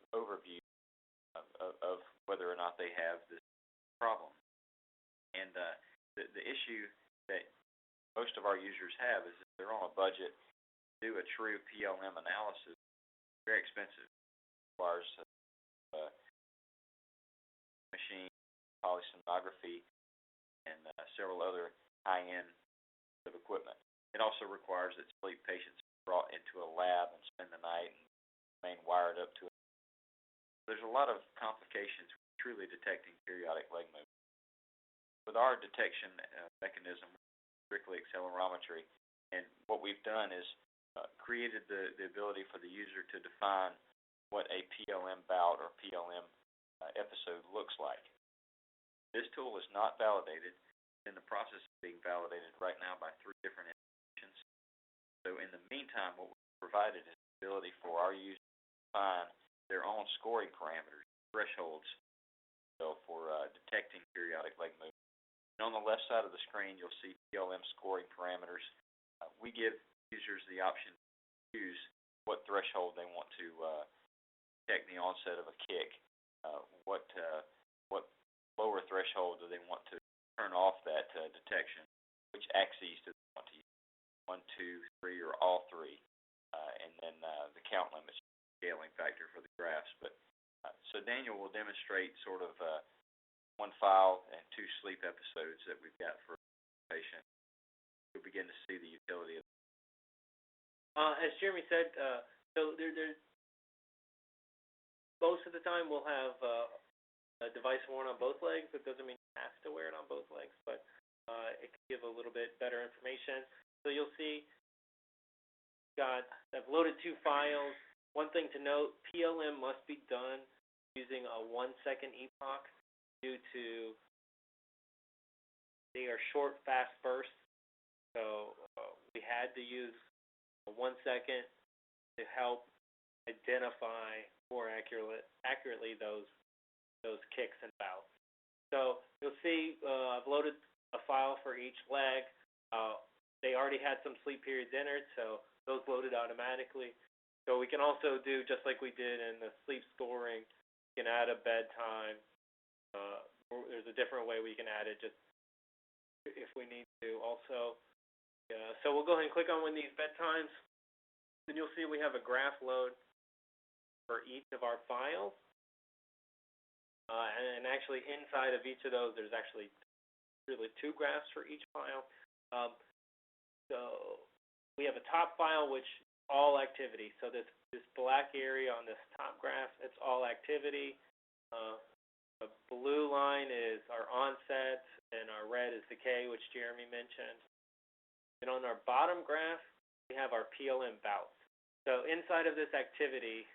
overview of whether or not they have this problem. And the issue that most of our users have is if they're on a budget, do a true PLM analysis, very expensive. It requires machine, polysomnography, and several other high-end of equipment. It also requires that sleep patients are brought into a lab and spend the night and remain wired up to it. There's a lot of complications with truly detecting periodic leg movement. With our detection mechanism, strictly accelerometry, and what we've done is created the ability for the user to define what a PLM bout or PLM episode looks like. This tool is not validated. It's in the process of being validated right now by 3 different institutions. So in the meantime, what we've provided is the ability for our users to define their own scoring parameters, thresholds, for detecting periodic leg movement. And on the left side of the screen, you'll see PLM scoring parameters. We give users the option to choose what threshold they want to detect the onset of a kick, what lower threshold do they want to turn off that detection, which axes do they want to use, 1, 2, 3, or all 3, and then the count limits, scaling factor for the graphs. But so Daniel will demonstrate sort of 1 file and 2 sleep episodes that we've got for a patient. You'll begin to see the utility of it. As Jeremy said, so there's most of the time we'll have a device worn on both legs. It doesn't mean you have to wear it on both legs, but it can give a little bit better information. So you'll see, I've loaded 2 files. One thing to note, PLM must be done using a 1-second epoch due to they are short, fast bursts. So we had to use a 1 second to help identify more accurately those kicks and bouts. So you'll see I've loaded a file for each leg. They already had some sleep periods entered, so those loaded automatically. So we can also do, just like we did in the sleep scoring, we can add a bedtime. There's a different way we can add it just if we need to also. So we'll go ahead and click on one of these bedtimes. Then you'll see we have a graph load for each of our files. And actually inside of each of those, there's actually really 2 graphs for each file. So we have a top file, which all activity. So this black area on this top graph, it's all activity. The blue line is our onset, and our red is decay, which Jeremy mentioned. And on our bottom graph, we have our PLM bouts. So inside of this activity,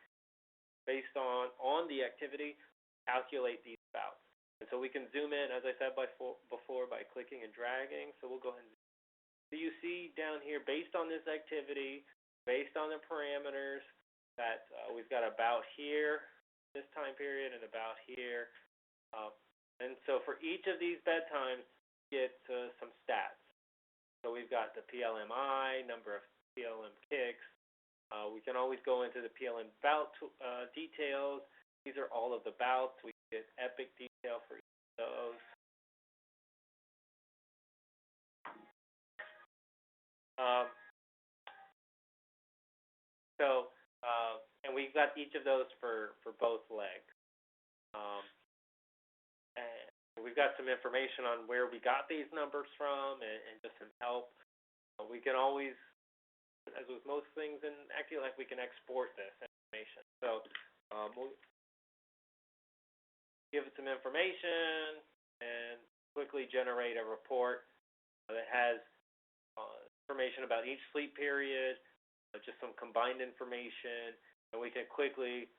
based on the activity, calculate these bouts. And so we can zoom in, as I said before, by clicking and dragging. So we'll go ahead and zoom. So you see down here, based on this activity, based on the parameters, that we've got about here, this time period, and about here. And so for each of these bedtimes, you get some stats. So we've got the PLMI, number of PLM kicks. We can always go into the PLM bout details. These are all of the bouts. We get epic detail for each of those. And we've got each of those for both legs. And we've got some information on where we got these numbers from and just some help. We can always, as with most things in ActiLife, we can export this information. So we'll give it some information and quickly generate a report that has information about each sleep period, just some combined information, and we can quickly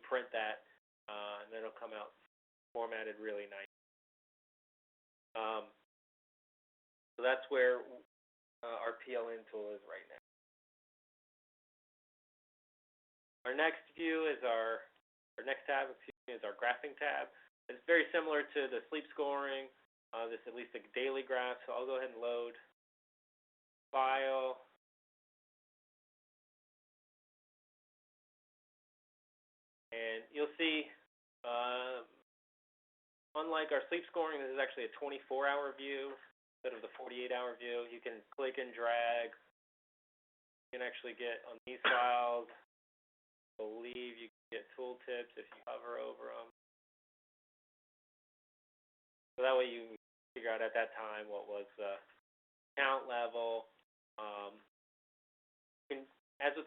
print that, and then it'll come out formatted really nice. So that's where our PLN tool is right now. Our next view is our next tab, is our graphing tab. It's very similar to the sleep scoring. This is at least a daily graph, so I'll go ahead and load file. And you'll see, unlike our sleep scoring, this is actually a 24-hour view instead of the 48-hour view. You can click and drag. You can actually get on these files. I believe you can get tooltips if you hover over them. So that way you can figure out at that time what was the count level. As with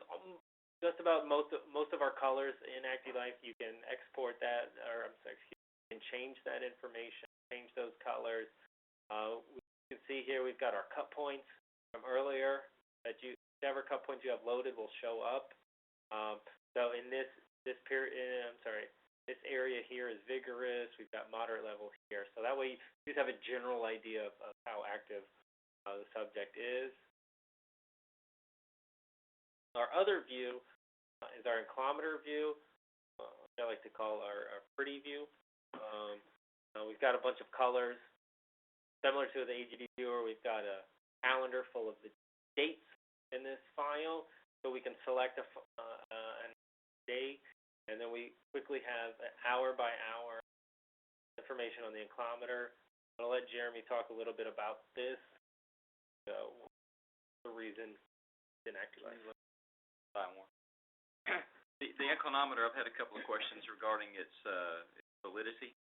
just about most of our colors in ActiLife, you can export that, or you can change that information, change those colors. You can see here we've got our cut points from earlier. Whichever cut points you have loaded will show up. So in this area here is vigorous. We've got moderate level here. So that way you just have a general idea of how active the subject is. Our other view is our inclometer view, which I like to call our pretty view. We've got a bunch of colors. Similar to the AGD viewer, we've got a calendar full of the dates in this file. So we can select a date, and then we quickly have hour by hour information on the inclometer. I'm going to let Jeremy talk a little bit about this. So the reason it's in ActiLife. The inclinometer, I've had a couple of questions regarding its validity.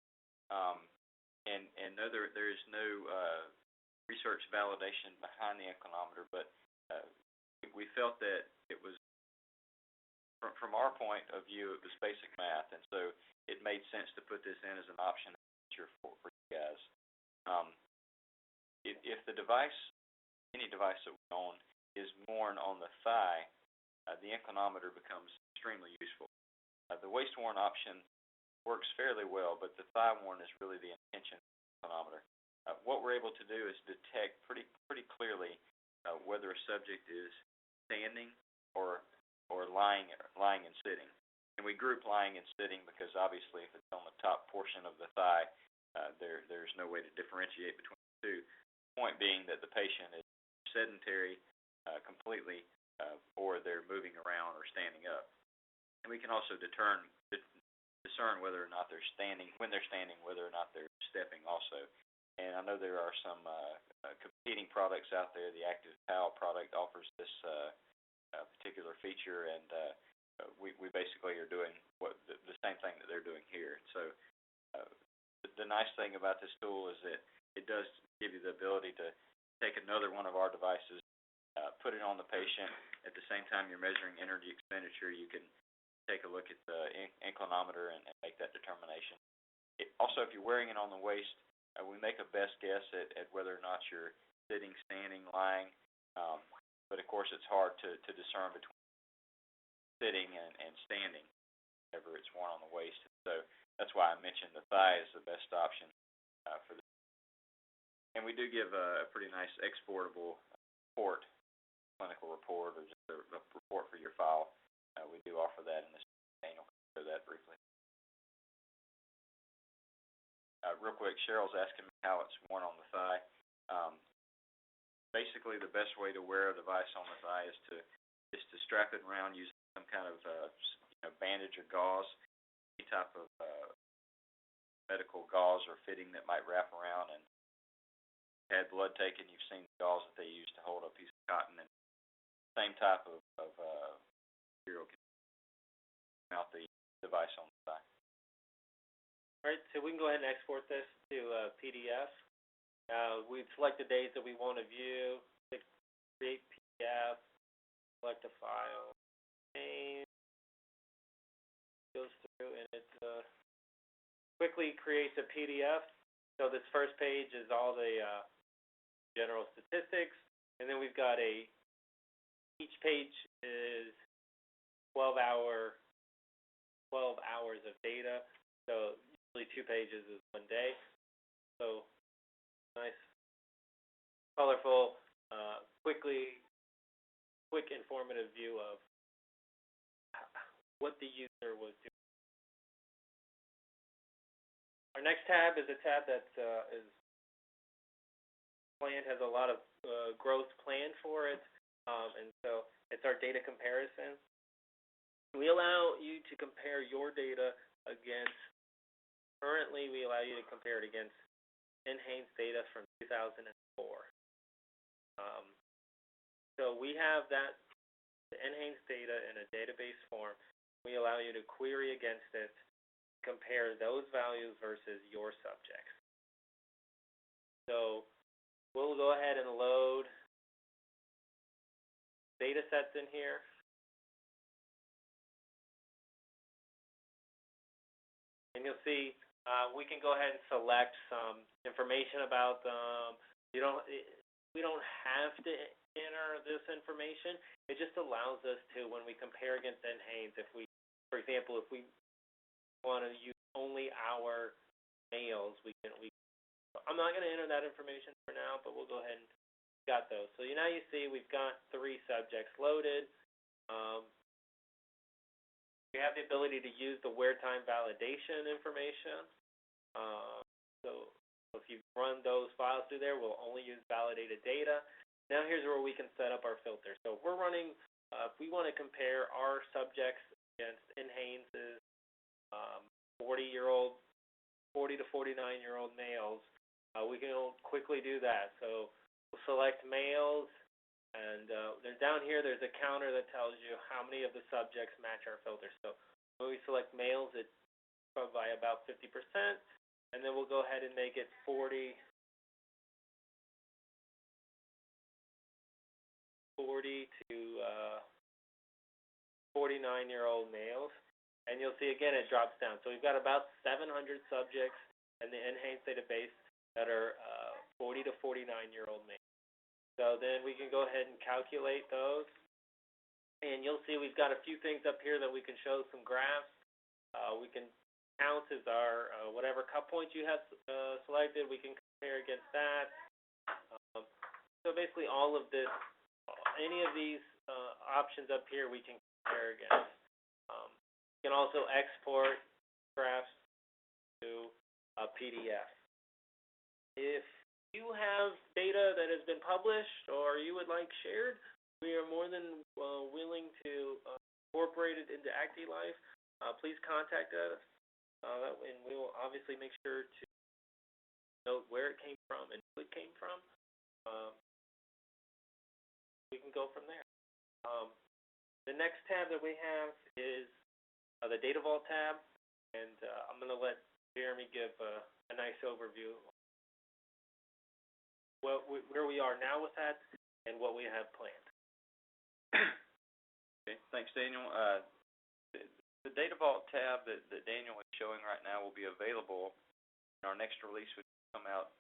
And no, there is no research validation behind the inclinometer, but we felt that it was from our point of view, it was basic math, and so it made sense to put this in as an option feature for you guys. If the device, any device that we own, is worn on the thigh, the inclinometer becomes extremely useful. The waist-worn option works fairly well, but the thigh-worn is really the intention inclinometer. What we're able to do is detect pretty clearly whether a subject is standing or lying and sitting. And we group lying and sitting because obviously if it's on the top portion of the thigh, there's no way to differentiate between the two. The point being that the patient is sedentary completely, or they're moving around or standing up. And we can also discern whether or not they're standing, when they're standing, whether or not they're stepping also. And I know there are some competing products out there. The ActiGraph product offers this particular feature, and we basically are doing the same thing that they're doing here. So the nice thing about this tool is that it does give you the ability to take another one of our devices, put it on the patient. At the same time you're measuring energy expenditure, you can take a look at the inclinometer and make that determination. Also, if you're wearing it on the waist, we make a best guess at whether or not you're sitting, standing, lying, but of course it's hard to discern between sitting and standing whenever it's worn on the waist. So that's why I mentioned the thigh is the best option for this. And we do give a pretty nice exportable report, clinical report, or just a report for your file. We do offer that in this manual. I'll show that briefly. Real quick, Cheryl's asking me how it's worn on the thigh. Basically, the best way to wear a device on the thigh is to strap it around using some kind of bandage or gauze, any type of medical gauze or fitting that might wrap around. And had blood taken, you've seen the gauze that they use to hold a piece of cotton, and same type of material can mount the device on the thigh. All right, so we can go ahead and export this to PDF. We've selected days that we want to view. Click Create PDF. Select a file. Name. Goes through and it quickly creates a PDF. So this first page is all the general statistics, and then we've got each page is 12 hours of data. So usually 2 pages is 1 day. So nice, colorful, quick informative view of what the user was doing. Our next tab is a tab that is planned, has a lot of growth planned for it, and so it's our data comparison. We allow you to compare your data against, currently we allow you to compare it against enhanced data from 2004. So we have that enhanced data in a database form. We allow you to query against it, compare those values versus your subjects. So we'll go ahead and load data sets in here. And you'll see we can go ahead and select some information about them. We don't have to enter this information. It just allows us to, when we compare against NHANES, for example, if we want to use only our males, I'm not going to enter that information for now, but we'll go ahead and got those. So now you see we've got 3 subjects loaded. We have the ability to use the wear time validation information. So if you run those files through there, we'll only use validated data. Now here's where we can set up our filter. So if we're running, if we want to compare our subjects against NHANES' 40 to 49-year-old males, we can quickly do that. So we'll select males, and then down here there's a counter that tells you how many of the subjects match our filter. So when we select males, it's by about 50%, and then we'll go ahead and make it 40 to 49-year-old males. And you'll see, again, it drops down. So we've got about 700 subjects in the NHANES database that are 40 to 49-year-old males. So then we can go ahead and calculate those. And you'll see we've got a few things up here that we can show some graphs. We can count as our whatever cut points you have selected, we can compare against that. So basically all of this, any of these options up here we can compare against. You can also export graphs to a PDF. If you have data that has been published or you would like shared, we are more than willing to incorporate it into ActiLife. Please contact us, and we will obviously make sure to note where it came from and who it came from. We can go from there. The next tab that we have is the Data Vault tab, and I'm going to let Jeremy give a nice overview of where we are now with that and what we have planned. Okay, thanks, Daniel. The Data Vault tab that Daniel is showing right now will be available in our next release, which will come out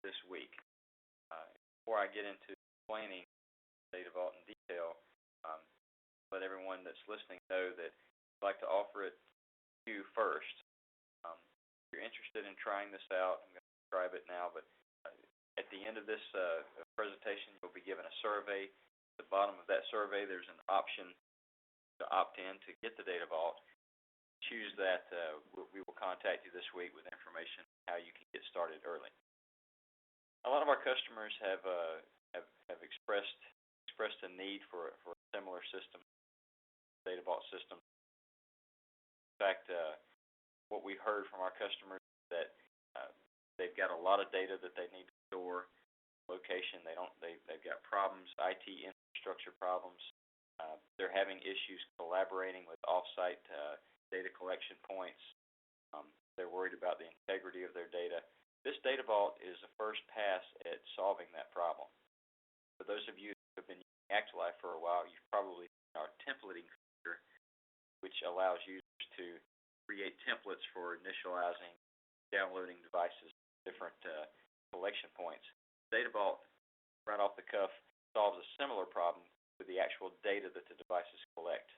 this week. Before I get into explaining Data Vault in detail, let everyone that's listening know that I'd like to offer it to you first. If you're interested in trying this out, I'm going to describe it now, but at the end of this presentation, you'll be given a survey. At the bottom of that survey, there's an option to opt in to get the Data Vault. Choose that. We will contact you this week with information on how you can get started early. A lot of our customers have expressed a need for a similar system, Data Vault system. In fact, what we heard from our customers is that they've got a lot of data that they need to store. Location, they've got problems, IT infrastructure problems. They're having issues collaborating with off-site data collection points. They're worried about the integrity of their data. This Data Vault is a first pass at solving that problem. For those of you who have been using ActiLife for a while, you've probably seen our templating feature, which allows users to create templates for initializing, downloading devices, different collection points. Data Vault, right off the cuff, solves a similar problem with the actual data that the devices collect.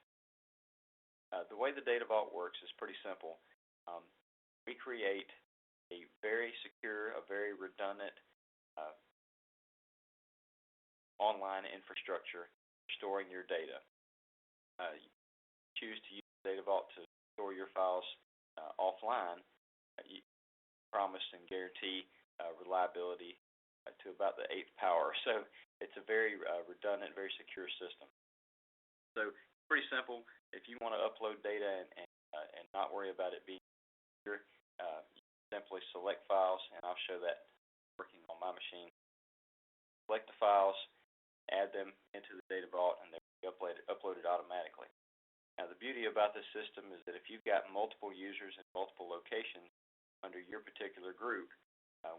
The way the Data Vault works is pretty simple. We create a very secure, a very redundant online infrastructure for storing your data. You choose to use Data Vault to store your files offline. You promise and guarantee reliability to about the 8th power. So it's a very redundant, very secure system. So pretty simple. If you want to upload data and not worry about it being secure, you simply select files, and I'll show that working on my machine. Select the files, add them into the Data Vault, and they'll be uploaded automatically. Now the beauty about this system is that if you've got multiple users in multiple locations under your particular group,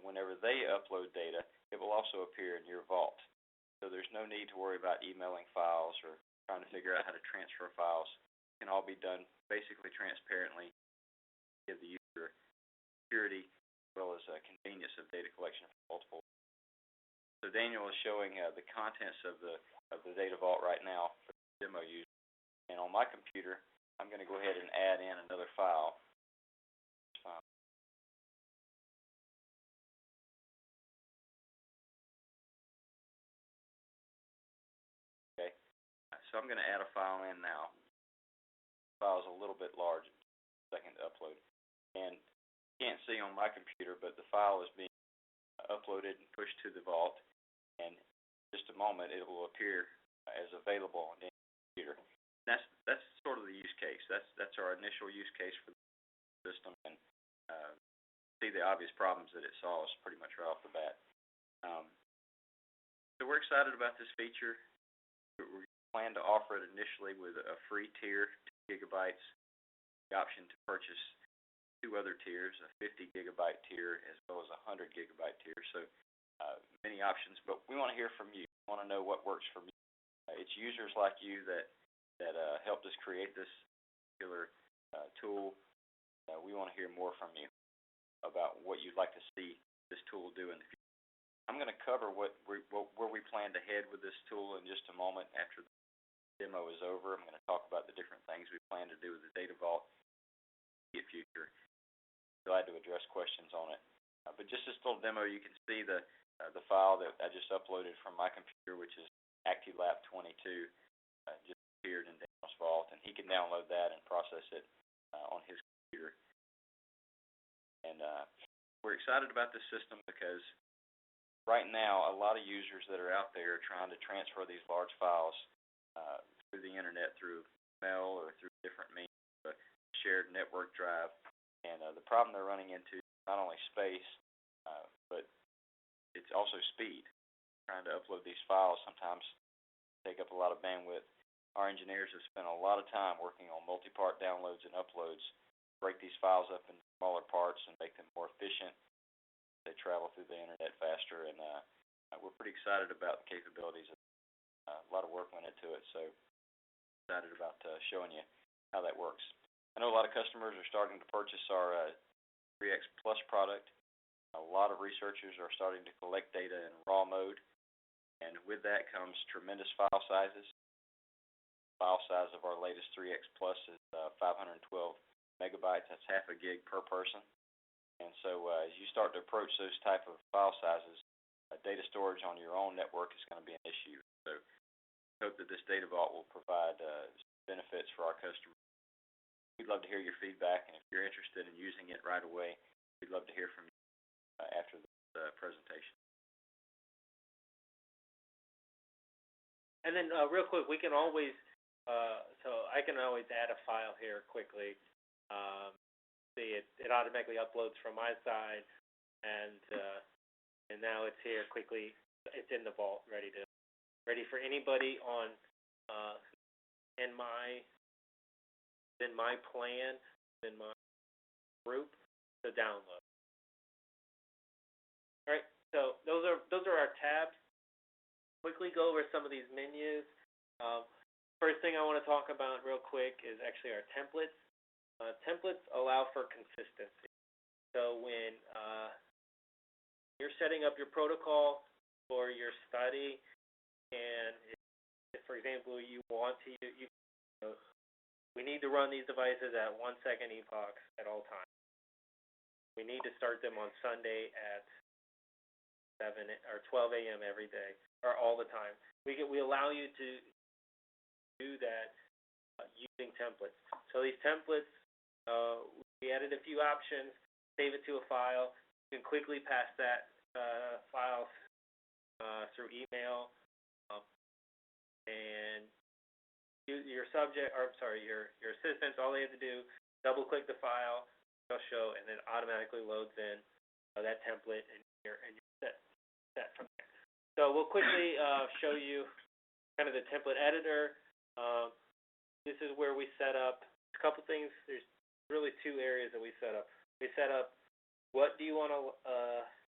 whenever they upload data, it will also appear in your vault. So there's no need to worry about emailing files or trying to figure out how to transfer files. It can all be done basically transparently, give the user security as well as convenience of data collection from multiple. So Daniel is showing the contents of the Data Vault right now for the demo user. And on my computer, I'm going to go ahead and add in another file. Okay, so I'm going to add a file in now. The file is a little bit large, second to upload. And you can't see on my computer, but the file is being uploaded and pushed to the vault. And in just a moment, it will appear as available on the computer. And that's sort of the use case. That's our initial use case for the system, and see the obvious problems that it solves pretty much right off the bat. So we're excited about this feature. We plan to offer it initially with a free tier, 2 gigabytes, the option to purchase 2 other tiers, a 50 gigabyte tier as well as a 100 gigabyte tier. So many options, but we want to hear from you. We want to know what works for you. It's users like you that that helped us create this particular tool. We want to hear more from you about what you'd like to see this tool do in the future. I'm going to cover where we plan to head with this tool in just a moment after the demo is over. I'm going to talk about the different things we plan to do with the Data Vault in the future. Glad to address questions on it. But just this little demo, you can see the file that I just uploaded from my computer, which is ActiLife 22, just appeared in Daniel's Vault, and he can download that and process it on his computer. And we're excited about this system because right now, a lot of users that are out there are trying to transfer these large files through the internet, through mail or through different means, a shared network drive. And the problem they're running into is not only space, but it's also speed. Trying to upload these files sometimes take up a lot of bandwidth. Our engineers have spent a lot of time working on multi-part downloads and uploads, break these files up into smaller parts and make them more efficient. They travel through the internet faster, and we're pretty excited about the capabilities. A lot of work went into it, so excited about showing you how that works. I know a lot of customers are starting to purchase our 3X Plus product. A lot of researchers are starting to collect data in raw mode, and with that comes tremendous file sizes. The file size of our latest 3X Plus is 512 megabytes. That's half a gig per person. And so as you start to approach those type of file sizes, data storage on your own network is going to be an issue. So I hope that this Data Vault will provide benefits for our customers. We'd love to hear your feedback, and if you're interested in using it right away, we'd love to hear from you after this presentation. And then real quick, we can always, so I can always add a file here quickly. See, it automatically uploads from my side, and now it's here quickly. It's in the vault, ready for anybody on in my plan, in my group to download. All right, so those are our tabs. Quickly go over some of these menus. First thing I want to talk about real quick is actually our templates. Templates allow for consistency. So when you're setting up your protocol for your study, and if for example, you want to, we need to run these devices at 1 second epochs at all times. We need to start them on Sunday at 7 or 12 a.m. every day, or all the time. We allow you to do that using templates. So these templates, we added a few options. Save it to a file. You can quickly pass that file through email, and your assistants. All they have to do, double-click the file, it'll show, and then automatically loads in that template, and you're set from there. So we'll quickly show you kind of the template editor. This is where we set up a couple things. There's really two areas that we set up. We set up what do you want to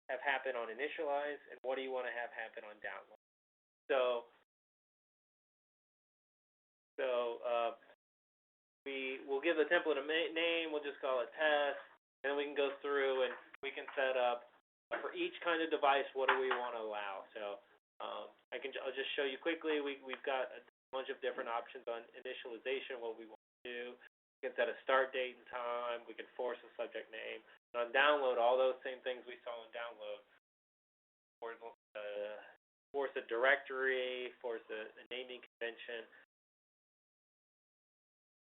have happen on initialize, and what do you want to have happen on download. So we'll give the template a name. We'll just call it test, and then we can go through and we can set up for each kind of device what do we want to allow. So I'll just show you quickly. We've got a bunch of different options on initialization, what we want to do. We can set a start date and time. We can force a subject name. And on download, all those same things we saw on download. Force a directory, force a naming convention.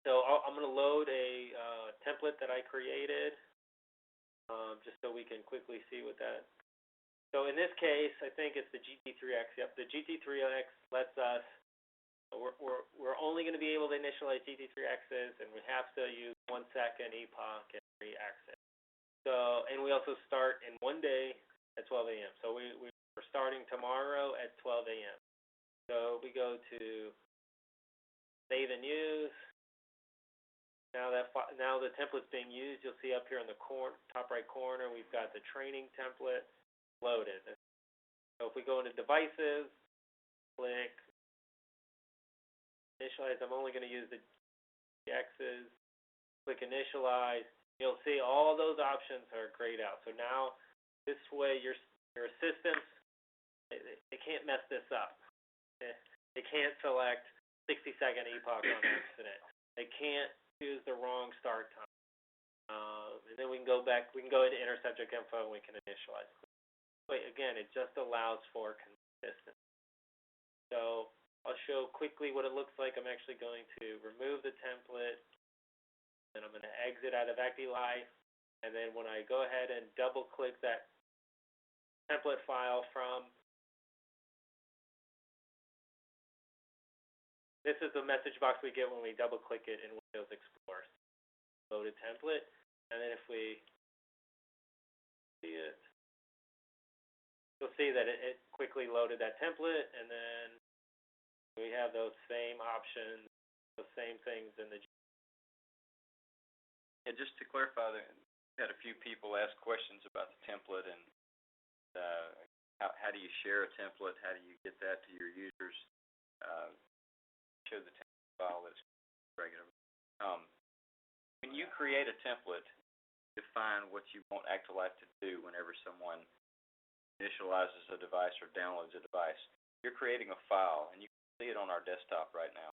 So I'm going to load a template that I created, just so we can quickly see what that. So in this case, I think it's the GT3X. Yep, the GT3X lets us. We're only going to be able to initialize GT3X's, and we have to use 1 second epoch every access. So, and we also start in 1 day at 12 a.m. So we're starting tomorrow at 12 a.m. So we go to save and use. Now the template's being used. You'll see up here in the top right corner, we've got the training template loaded. So if we go into devices, click initialize. I'm only going to use the X's. Click initialize. You'll see all those options are grayed out. So now, this way, your assistants, they can't mess this up. They can't select 60-second epoch on accident. They can't choose the wrong start time. And then we can go back. We can go into inter-subject info and we can initialize. Wait, again, it just allows for consistency. So I'll show quickly what it looks like. I'm actually going to remove the template. Then I'm going to exit out of ActiLife, and then when I go ahead and double-click that template file from, this is the message box we get when we double-click it in Windows Explorer. Load a template, and then if we see it, you'll see that it quickly loaded that template, and then we have those same options, those same things in the. And just to clarify, we had a few people ask questions about the template and how do you share a template? How do you get that to your users? Show the template file that's regular. When you create a template, define what you want ActiLife to do whenever someone initializes a device or downloads a device. You're creating a file, and you can see it on our desktop right now.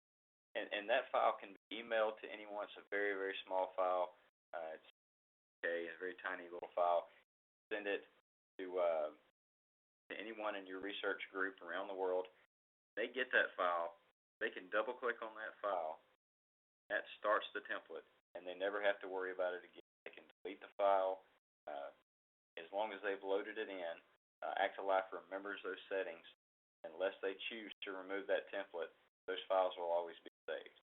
And that file can be emailed to anyone. It's a very, very small file. It's okay, a very tiny little file. Send it to anyone in your research group around the world. They get that file. They can double-click on that file. That starts the template, and they never have to worry about it again. They can delete the file. As long as they've loaded it in, ActiLife remembers those settings. Unless they choose to remove that template, those files will always be saved.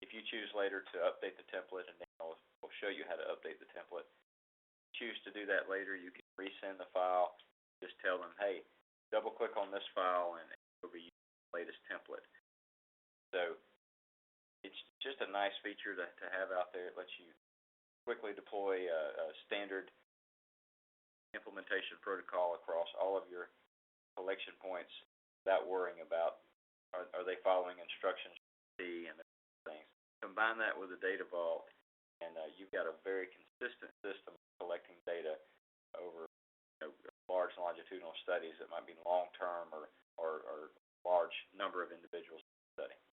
If you choose later to update the template, and then we'll show you how to update the template. If you choose to do that later, you can resend the file. Just tell them, hey, double-click on this file, and it'll be the latest template. So it's just a nice feature to have out there. It lets you quickly deploy a standard implementation protocol across all of your collection points without worrying about are they following instructions and things. Combine that with a data vault, and you've got a very consistent system of collecting data over large longitudinal studies that might be long-term or large number of individuals studying.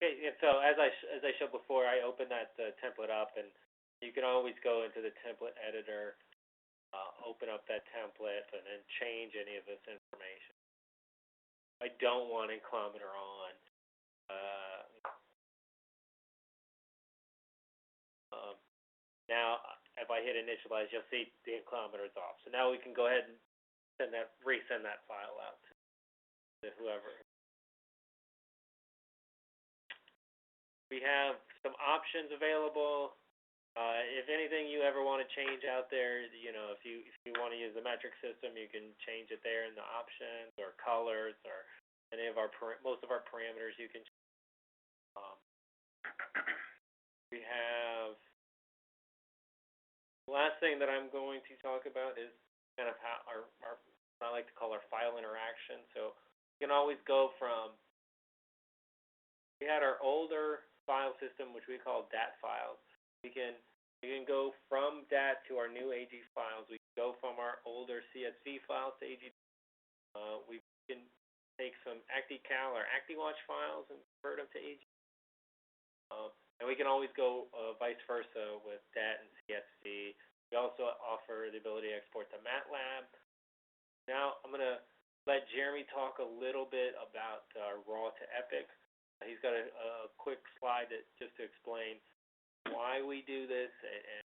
Okay, and so as I showed before, I opened that template up, and you can always go into the template editor, open up that template, and then change any of this information. I don't want to include it on. Now, if I hit initialize, you'll see the includer is off. So now we can go ahead and resend that file out to whoever. We have some options available. If anything you ever want to change out there, if you want to use the metric system, you can change it there in the options or colors or any of most of our parameters you can change. We have the last thing that I'm going to talk about is kind of how our I like to call our file interaction. So you can always go from, we had our older file system, which we call DAT files. We can go from DAT to our new AG files. We can go from our older CSV files to AG. We can take some ActiCal or ActiWatch files and convert them to AG. And we can always go vice versa with DAT and CSV. We also offer the ability to export to MATLAB. Now I'm going to let Jeremy talk a little bit about raw to EPIC. He's got a quick slide just to explain why we do this and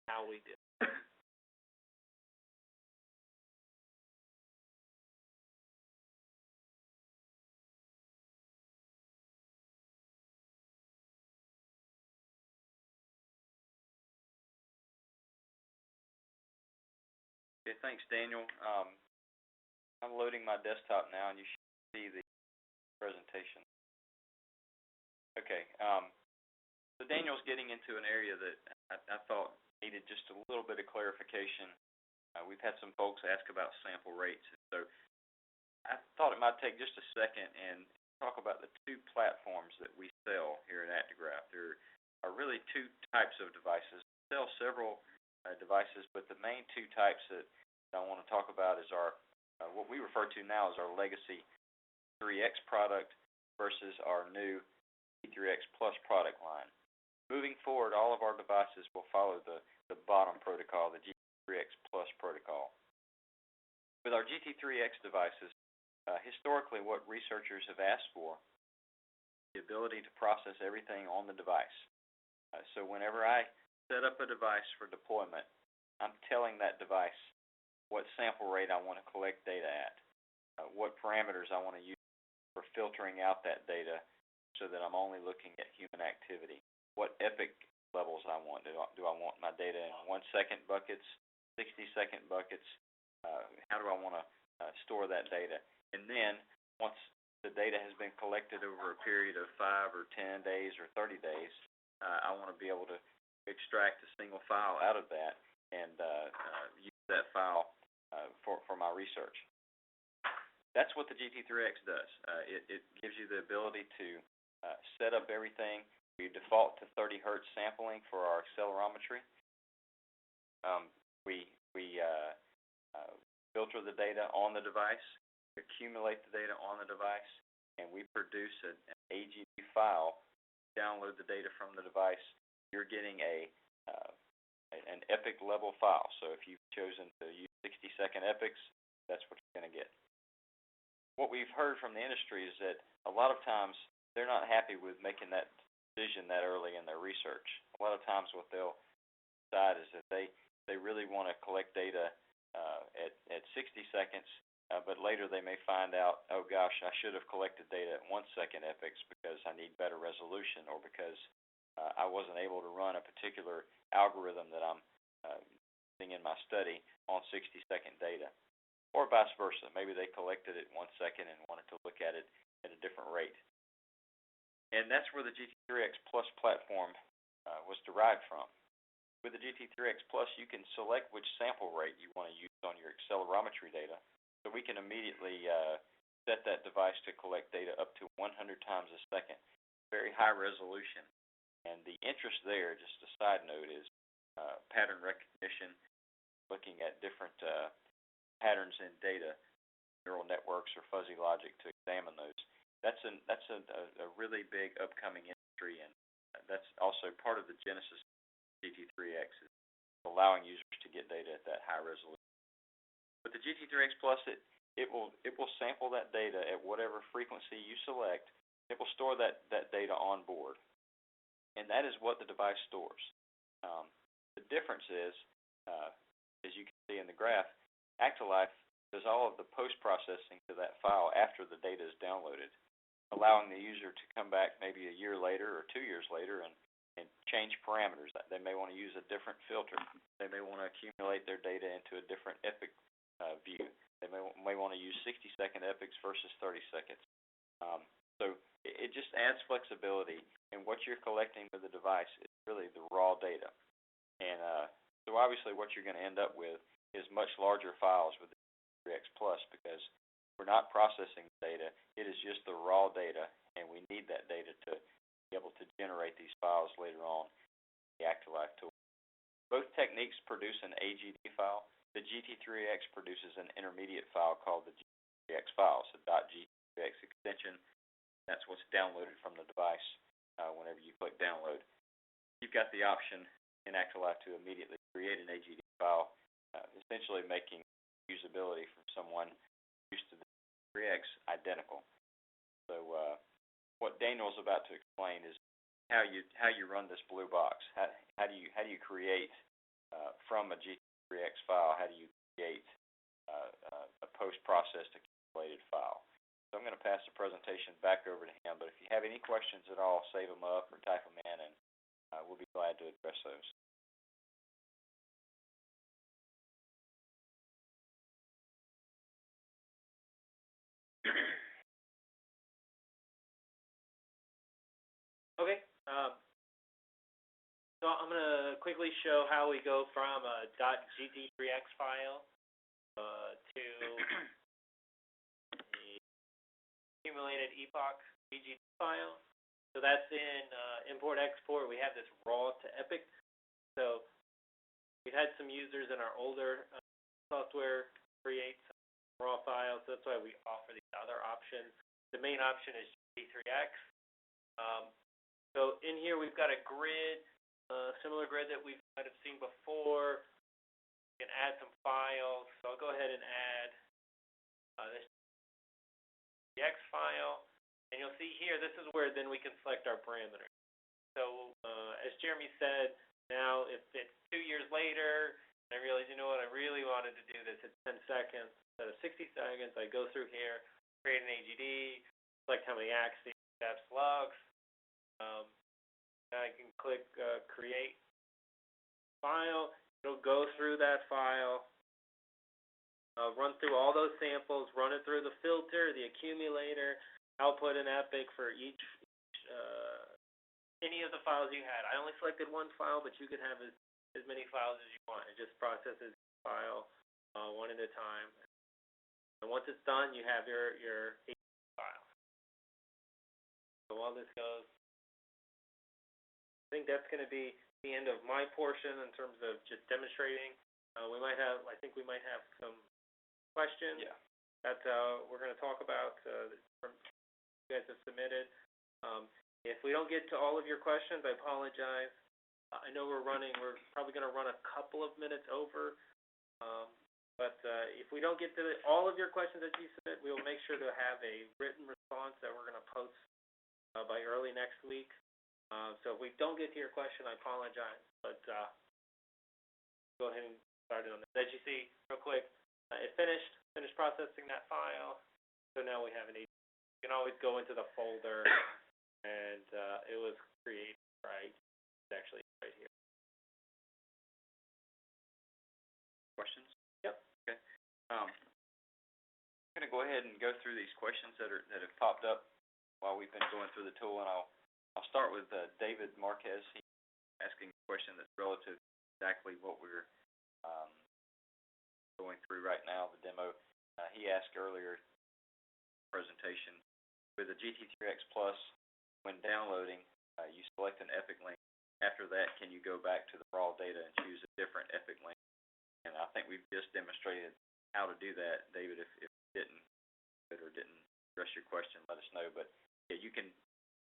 how we do it. Okay, thanks, Daniel. I'm loading my desktop now, and you should see the presentation. Okay, so Daniel's getting into an area that I thought needed just a little bit of clarification. We've had some folks ask about sample rates, so I thought it might take just a second and talk about the two platforms that we sell here at ActiGraph. There are really two types of devices. We sell several devices, but the main two types that I want to talk about is our what we refer to now as our legacy 3X product versus our new G3X Plus product line. Moving forward, all of our devices will follow the bottom protocol, the G3X Plus protocol. With our GT3X devices, historically what researchers have asked for is the ability to process everything on the device. So whenever I set up a device for deployment, I'm telling that device what sample rate I want to collect data at, what parameters I want to use for filtering out that data so that I'm only looking at human activity, what epoch levels I want. Do I want my data in 1-second buckets, 60-second buckets? How do I want to store that data? And then once the data has been collected over a period of 5 or 10 days or 30 days, I want to be able to extract a single file out of that and use that file for my research. That's what the GT3X does. It gives you the ability to set up everything. We default to 30 hertz sampling for our accelerometry. We filter the data on the device, accumulate the data on the device, and we produce an AGD file. Download the data from the device. You're getting an epoch level file. So if you've chosen to use 60-second epochs, that's what you're going to get. What we've heard from the industry is that a lot of times they're not happy with making that decision that early in their research. A lot of times what they'll decide is that they really want to collect data at 60 seconds, but later they may find out, oh gosh, I should have collected data at 1-second epochs because I need better resolution, or because I wasn't able to run a particular algorithm that I'm using in my study on 60-second data, or vice versa. Maybe they collected it 1 second and wanted to look at it at a different rate. And that's where the GT3X Plus platform was derived from. With the GT3X Plus, you can select which sample rate you want to use on your accelerometry data, so we can immediately set that device to collect data up to 100 times a second, very high resolution. And the interest there, just a side note, is pattern recognition, looking at different patterns in data, neural networks or fuzzy logic to examine those. That's a really big upcoming industry, and that's also part of the genesis of GT3X, is allowing users to get data at that high resolution. With the GT3X Plus, it will sample that data at whatever frequency you select. It will store that data on board, and that is what the device stores. The difference is, as you can see in the graph, ActiLife does all of the post-processing to that file after the data is downloaded, allowing the user to come back maybe a year later or 2 years later and change parameters. They may want to use a different filter. They may want to accumulate their data into a different epoch view. They may want to use 60-second epochs versus 30 seconds. So it just adds flexibility, and what you're collecting with the device is really the raw data. And so obviously what you're going to end up with is much larger files with the GT3X Plus, because we're not processing the data. It is just the raw data, and we need that data to be able to generate these files later on in the ActiLife tool. Both techniques produce an AGD file. The GT3X produces an intermediate file called the GT3X file, so .GT3X extension. That's what's downloaded from the device whenever you click download. You've got the option in ActiLife to immediately create an AGD file, essentially making usability from someone used to the GT3X identical. So what Daniel's about to explain is how you run this blue box. How do you create from a GT3X file? How do you create a post-processed accumulated file? So I'm going to pass the presentation back over to him. But if you have any questions at all, save them up or type them in, and we'll be glad to address those. Okay. So I'm going to quickly show how we go from a .GT3X file to accumulated epoch EGD file. So that's in import-export. We have this raw to epic. So we've had some users in our older software create some raw files. So that's why we offer these other options. The main option is G3X. So in here we've got a grid, similar grid that we've kind of seen before. We can add some files. So I'll go ahead and add this G3X file. And you'll see here, this is where then we can select our parameters. So as Jeremy said, now if it's 2 years later, and I realize, you know what, I really wanted to do this at 10 seconds instead of 60 seconds, I go through here, create an AGD, select how many acts, steps, logs. I can click create file. It'll go through that file, run through all those samples, run it through the filter, the accumulator, output an epic for each any of the files you had. I only selected one file, but you could have as many files as you want. It just processes each file one at a time. And once it's done, you have your file. So while this goes, I think that's going to be the end of my portion in terms of just demonstrating. I think we might have some questions that we're going to talk about from you guys have submitted. If we don't get to all of your questions, I apologize. I know we're probably going to run a couple of minutes over. But if we don't get to all of your questions that you submit, we will make sure to have a written response that we're going to post by early next week. So if we don't get to your question, I apologize. But go ahead and start it on that. As you see, real quick, it finished processing that file. So now we have an AGD. You can always go into the folder, and it was created right. It's actually right here. Questions? Yep. Okay. I'm going to go ahead and go through these questions that have popped up while we've been going through the tool, and I'll start with David Marquez. He's asking a question that's relative to exactly what we're going through right now, the demo. He asked earlier in the presentation, with the GT3X Plus, when downloading, you select an epic link. After that, can you go back to the raw data and choose a different epic link? And I think we've just demonstrated how to do that. David, if you didn't address your question, let us know. But yeah, you can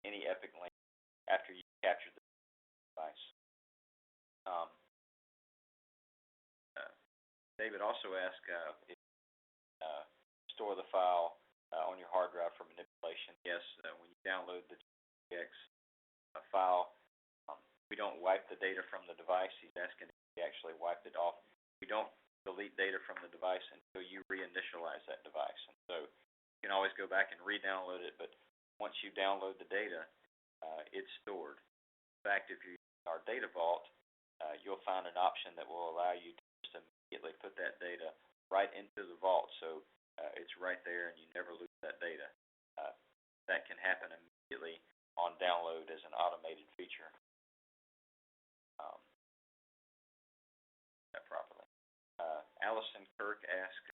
any epic link after you capture the device. David also asked if store the file on your hard drive for manipulation. Yes, when you download the GTX file, we don't wipe the data from the device. He's asking if we actually wiped it off. We don't delete data from the device until you reinitialize that device. And so you can always go back and re-download it, but once you download the data, it's stored. In fact, if you're using our data vault, you'll find an option that will allow you to just immediately put that data right into the vault. So it's right there and you never lose that data. That can happen immediately on download as an automated feature. That properly. Allison Kirk asked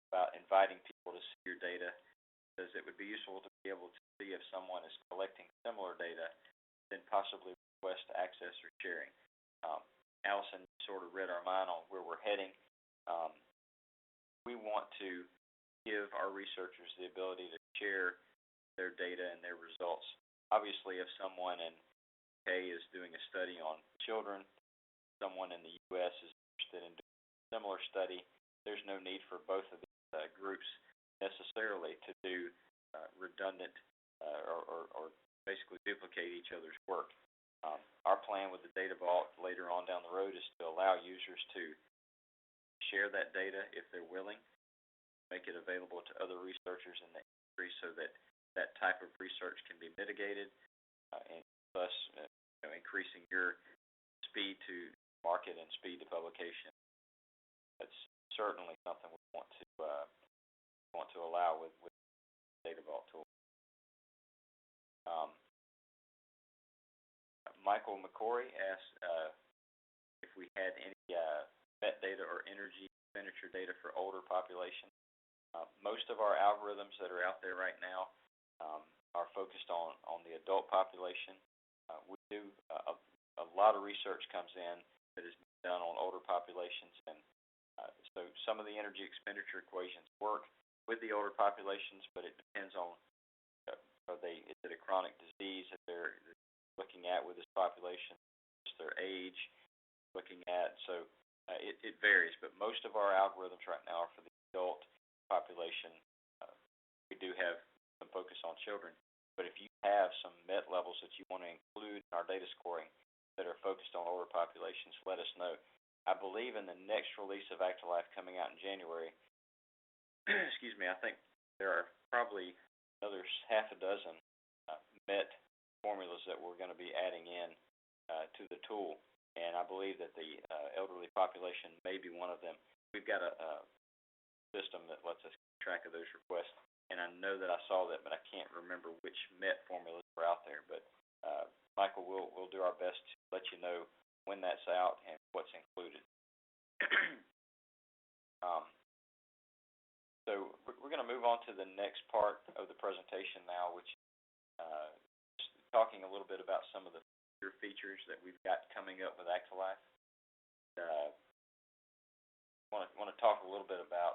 about inviting people to see your data. Says it would be useful to be able to see if someone is collecting similar data, then possibly request access or sharing. Allison sort of read our mind on where we're heading. We want to give our researchers the ability to share their data and their results. Obviously, if someone in UK is doing a study on children, someone in the US is interested in doing a similar study, there's no need for both of these groups necessarily to do redundant or basically duplicate each other's work. Our plan with the data vault later on down the road is to allow users to share that data if they're willing, make it available to other researchers in the industry so that that type of research can be mitigated and thus increasing your speed to market and speed to publication. That's certainly something we want to allow with the data vault tool. Michael McCory asked if we had any met data or energy expenditure data for older population. Most of our algorithms that are out there right now are focused on the adult population. We do a lot of research comes in that is done on older populations, and so some of the energy expenditure equations work with the older populations, but it depends on is it a chronic disease that they're looking at with this population, just their age, looking at, so it varies, but most of our algorithms right now are for the adult population. We do have some focus on children, but if you have some MET levels that you want to include in our data scoring that are focused on older populations, let us know. I believe in the next release of ActiLife coming out in January, excuse me, I think there are probably another half a dozen MET formulas that we're going to be adding in to the tool, and I believe that the elderly population may be one of them. We've got a system that lets us keep track of those requests, and I know that I saw that, but I can't remember which MET formulas were out there, but Michael, we'll do our best to let you know when that's out and what's included. So we're going to move on to the next part of the presentation now, which is talking a little bit about some of the features that we've got coming up with ActiLife. Want to talk a little bit about